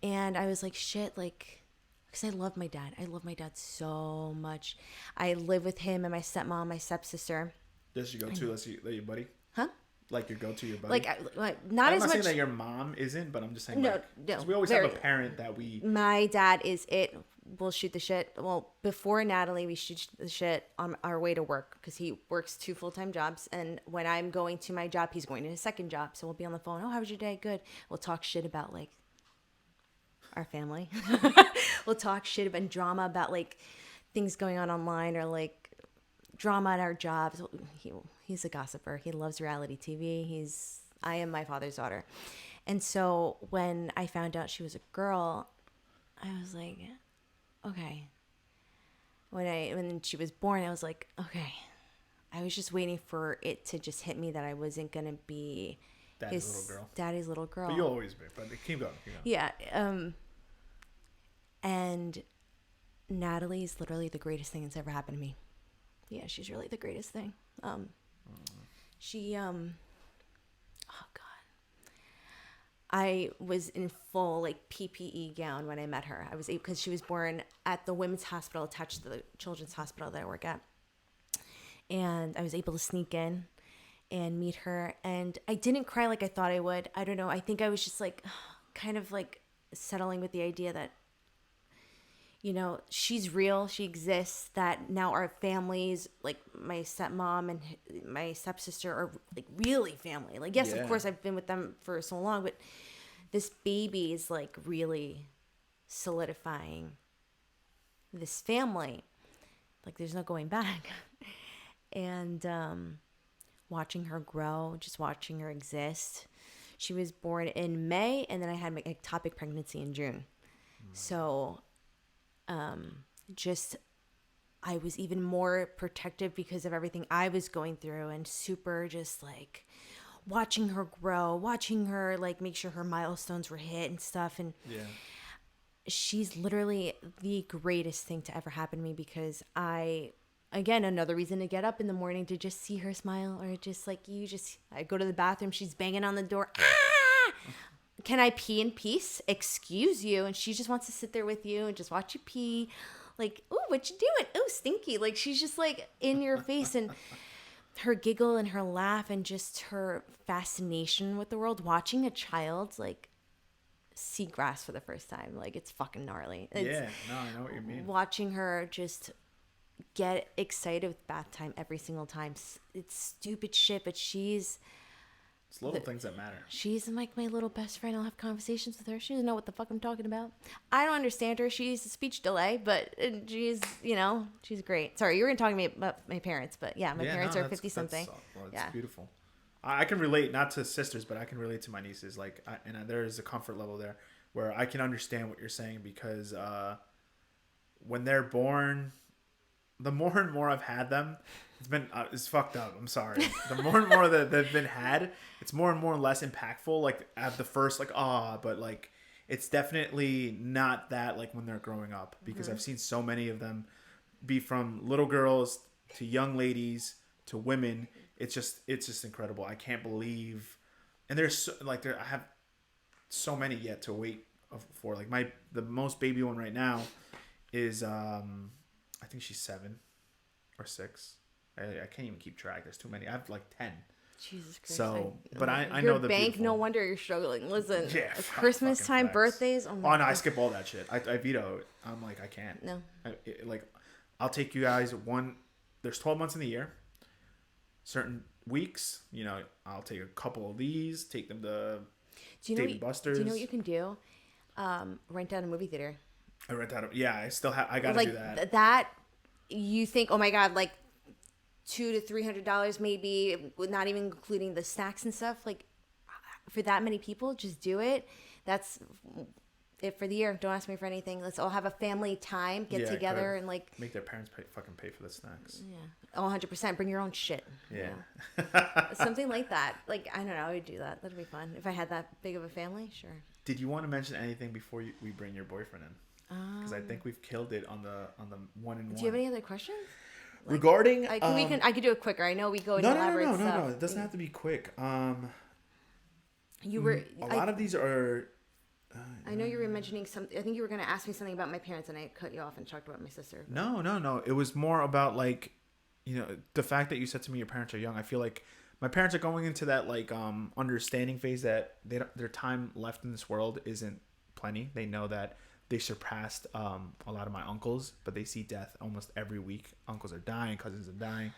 And I was like, shit, like, because I love my dad. I love my dad so much. I live with him and my stepmom, my stepsister. This your go-to? Let's see, your buddy? Huh? Like your go-to, your buddy? Like not as much. I'm not saying that your mom isn't, but I'm just saying. No. We always have a parent that we. My dad is it. We'll shoot the shit. Well, before Natalie, we shoot the shit on our way to work because he works 2 full-time jobs. And when I'm going to my job, he's going to his second job. So we'll be on the phone. Oh, how was your day? Good. We'll talk shit about like our family. We'll talk shit about drama about like things going on online or like drama at our jobs. He's a gossiper. He loves reality TV. I am my father's daughter. And so when I found out she was a girl, I was like, okay. When she was born, I was like, okay. I was just waiting for it to just hit me that I wasn't going to be daddy's little girl. But you'll always be. But keep going. Yeah. And Natalie's literally the greatest thing that's ever happened to me. Yeah, she's really the greatest thing. She, oh God. I was in full like PPE gown when I met her. I was because she was born at the women's hospital attached to the children's hospital that I work at. And I was able to sneak in and meet her. And I didn't cry like I thought I would. I don't know. I think I was just like kind of like settling with the idea that, you know, she's real, she exists, that now our families, like my stepmom and my stepsister, are like really family. Like, yes, of course, I've been with them for so long, but this baby is like really solidifying this family. Like, there's no going back. And watching her grow, just watching her exist. She was born in May, and then I had my ectopic pregnancy in June. So just I was even more protective because of everything I was going through, and super just like watching her grow, watching her like make sure her milestones were hit and stuff. And she's literally the greatest thing to ever happen to me, because again, another reason to get up in the morning to just see her smile, or just like I go to the bathroom, she's banging on the door. Can I pee in peace? Excuse you. And she just wants to sit there with you and just watch you pee. Like, ooh, what you doing? Ooh, stinky. Like, she's just like in your face, and her giggle and her laugh and just her fascination with the world. Watching a child like see grass for the first time, like, it's fucking gnarly. No, I know what you mean. Watching her just get excited with bath time every single time. It's stupid shit, but it's little things that matter. She's like my little best friend. I'll have conversations with her. She doesn't know what the fuck I'm talking about. I don't understand her. She's a speech delay, but she's great. Sorry, you were going to talk to me about my parents, but yeah, my parents are 50-something. It's beautiful. I can relate, not to sisters, but I can relate to my nieces. Like, there is a comfort level there where I can understand what you're saying, because when they're born, the more and more I've had them, it's fucked up. I'm sorry. The more and more that they've been had, it's more and more less impactful. Like, at the first, like, but like, it's definitely not that, like, when they're growing up, because I've seen so many of them be from little girls to young ladies to women. It's just incredible. I can't believe, and I have so many yet to wait for. Like, the most baby one right now is I think she's 7 or 6. I can't even keep track. There's too many. I have like 10. Jesus Christ. So, but I your know the bank. beautiful. No wonder you're struggling. Listen, yeah, Christmas time, birthdays. Oh, no, I skip all that shit. I veto it. I'm like, I can't. No. I'll take you guys there's 12 months in the year. Certain weeks, I'll take a couple of these, take them to Dave & Buster's. Do you know what you can do? Rent out a movie theater. I rent out. Yeah, I gotta do that. That you think, oh my god, like $200 to $300 maybe, not even including the snacks and stuff. Like, for that many people, just do it. That's it for the year. Don't ask me for anything. Let's all have a family time, get together, and like make their parents pay for the snacks. Yeah. Oh, 100%. Bring your own shit. Yeah. Something like that. Like, I don't know. I would do that. That'd be fun. If I had that big of a family, sure. Did you want to mention anything before we bring your boyfriend in? Because I think we've killed it on the 1-in-1. Do you have any other questions? Regarding, I could do it quicker. I know we go into elaborate stuff. No. It doesn't have to be quick. A lot of these are. I know you were mentioning something. I think you were going to ask me something about my parents, and I cut you off and talked about my sister. But... No. It was more about, like, the fact that you said to me your parents are young. I feel like my parents are going into that, like, understanding phase that their time left in this world isn't plenty. They know that they surpassed a lot of my uncles, but they see death almost every week. Uncles are dying, cousins are dying.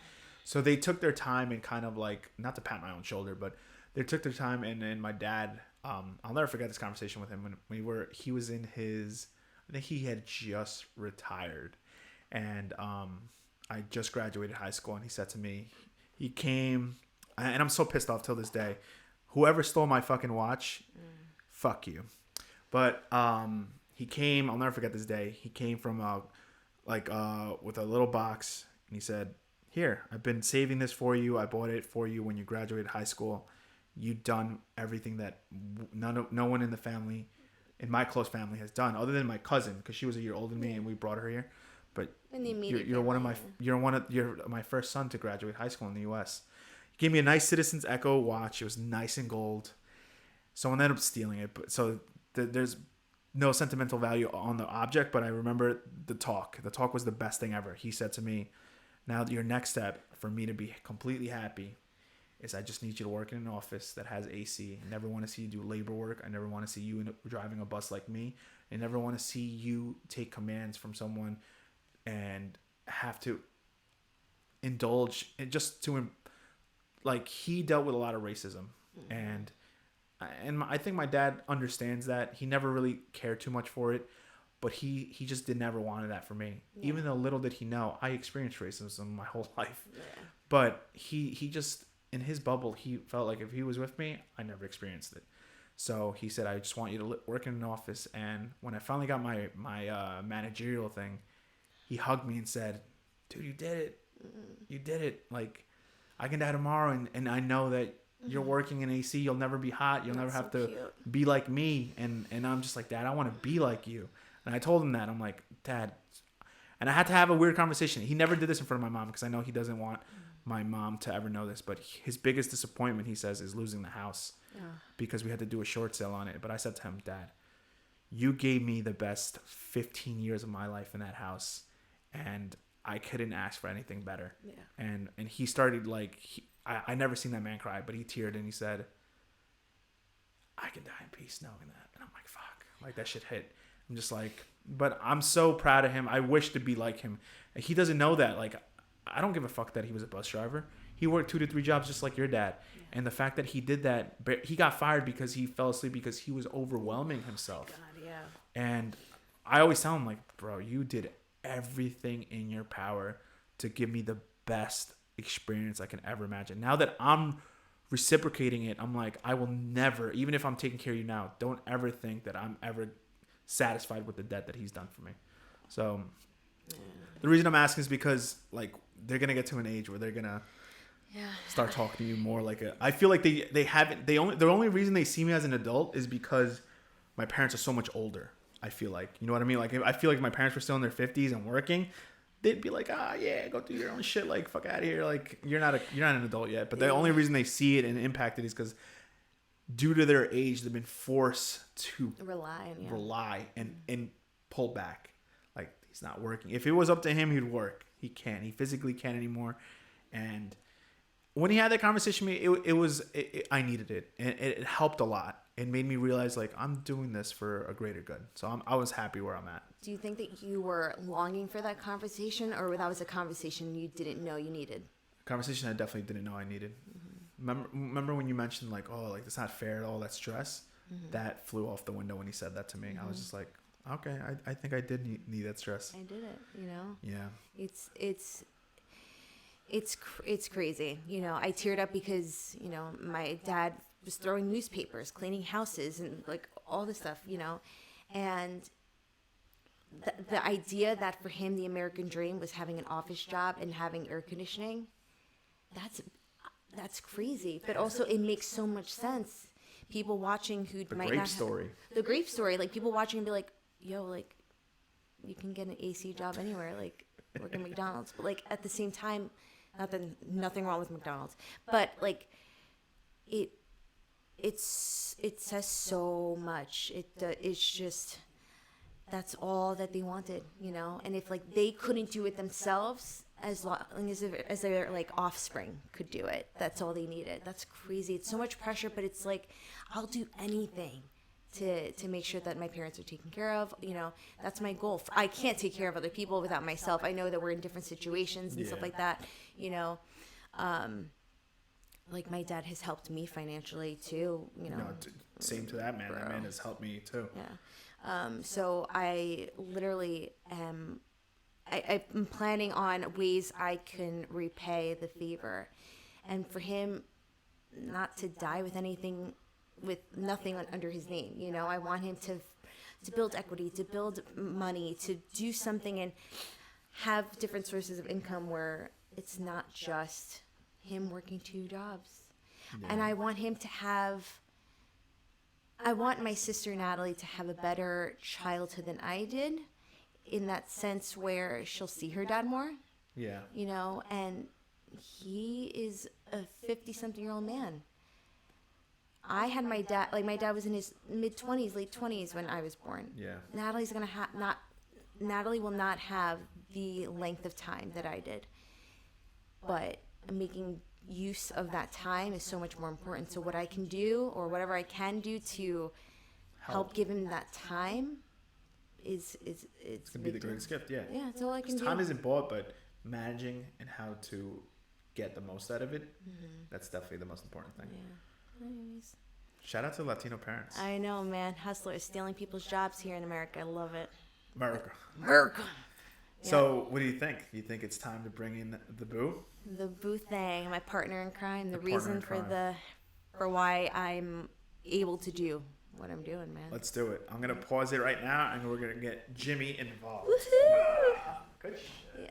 So they took their time and kind of, like, not to pat my own shoulder, but they took their time. And my dad, I'll never forget this conversation with him when he was in his, I think he had just retired, and I just graduated high school, and he said to me, he came, and I'm so pissed off till this day, whoever stole my fucking watch, fuck you. But he came, I'll never forget this day. He came from with a little box, and he said, "Here, I've been saving this for you. I bought it for you when you graduated high school. You've done everything that no one in the family, in my close family, has done, other than my cousin, because she was a year older than me, and we brought her here. But you're my first son to graduate high school in the U.S. He gave me a nice Citizens Echo watch. It was nice and gold. Someone ended up stealing it, but so there's no sentimental value on the object. But I remember the talk. The talk was the best thing ever. He said to me, "Now your next step for me to be completely happy is I just need you to work in an office that has AC. I never want to see you do labor work. I never want to see you driving a bus like me. I never want to see you take commands from someone and have to indulge in just to, like, he dealt with a lot of racism. And I think my dad understands that. He never really cared too much for it, but he just never wanted that for me. Yeah. Even though little did he know, I experienced racism my whole life. Yeah. But he just, in his bubble, he felt like if he was with me, I never experienced it. So he said, I just want you to work in an office. And when I finally got my managerial thing, he hugged me and said, dude, you did it. You did it. Like, I can die tomorrow, and I know that you're working in AC. You'll never be hot. You'll never have to be like me. And I'm just like, Dad, I want to be like you. And I told him that. I'm like, Dad. And I had to have a weird conversation. He never did this in front of my mom because I know he doesn't want my mom to ever know this. But his biggest disappointment, he says, is losing the house because we had to do a short sale on it. But I said to him, Dad, you gave me the best 15 years of my life in that house. And I couldn't ask for anything better. Yeah. And he started like, I never seen that man cry, but he teared and he said, I can die in peace knowing that. And I'm like, fuck, like that shit hit. I'm just like, but I'm so proud of him. I wish to be like him. And he doesn't know that. Like, I don't give a fuck that he was a bus driver. He worked 2 to 3 jobs just like your dad. Yeah. And the fact that he did that, he got fired because he fell asleep because he was overwhelming himself. Oh my God, yeah. And I always tell him, like, bro, you did everything in your power to give me the best experience I can ever imagine. Now that I'm reciprocating it, I'm like, I will never, even if I'm taking care of you now, don't ever think that I'm ever satisfied with the debt that he's done for me. So the reason I'm asking is because, like, they're gonna get to an age where they're gonna start talking to you more like a, I feel like the only reason they see me as an adult is because my parents are so much older. I feel like, you know what I mean? Like, if I feel like my parents were still in their 50s and working, they'd be like, yeah, go do your own shit. Like, fuck out of here. Like, you're not an adult yet. But the only reason they see it and impact it is because due to their age, they've been forced to rely and pull back. Like, he's not working. If it was up to him, he'd work. He can't. He physically can't anymore. And when he had that conversation with me, I needed it. And it helped a lot. It made me realize, like, I'm doing this for a greater good. So I was happy where I'm at. Do you think that you were longing for that conversation, or that was a conversation you didn't know you needed? Conversation I definitely didn't know I needed. Mm-hmm. Remember when you mentioned, like, oh, like, it's not fair at all, that stress? Mm-hmm. That flew off the window when he said that to me. Mm-hmm. I was just like, okay, I think I did need that stress. I did it, you know? Yeah. It's crazy. You know, I teared up because, you know, my dad was throwing newspapers, cleaning houses, and like all this stuff, you know. And the idea that for him the American dream was having an office job and having air conditioning, that's crazy. But also it makes so much sense. People watching who might not the grape story, like people watching and be like, yo, like, you can get an AC job anywhere, like work at McDonald's. But like at the same time, nothing wrong with McDonald's, but like it says so much. It's just, that's all that they wanted, you know. And if like they couldn't do it themselves, as long as their like offspring could do it, that's all they needed. That's crazy. It's so much pressure, but it's like, I'll do anything to make sure that my parents are taken care of. You know, that's my goal. I can't take care of other people without myself. I know that we're in different situations and stuff like that, you know. Like, my dad has helped me financially too, you know. Same to that man. Bro. That man has helped me too. Yeah. So I literally am, I'm planning on ways I can repay the favor, and for him not to die with nothing under his name. You know, I want him to build equity, to build money, to do something and have different sources of income where it's not just him working 2 jobs. Yeah. And I want my sister Natalie to have a better childhood than I did, in that sense where she'll see her dad more. Yeah. You know, and he is a 50-something-year-old man. I had my dad was in his mid-20s, late 20s when I was born. Yeah. Natalie will not have the length of time that I did. But making use of that time is so much more important. So what I can do, or whatever I can do to help give him that time, it's gonna be the greatest gift. Yeah. Yeah, that's all I can do. Time isn't bought, but managing and how to get the most out of it, that's definitely the most important thing. Yeah. Anyways. Shout out to Latino parents. I know, man. Hustlers stealing people's jobs here in America. I love it. America. Yeah. So, what do you think? You think it's time to bring in the boo? The boo thing, my partner in crime, the partner in reason for why I'm able to do what I'm doing, man. Let's do it. I'm gonna pause it right now, and we're gonna get Jimmy involved. Woohoo! Good shit. Yeah.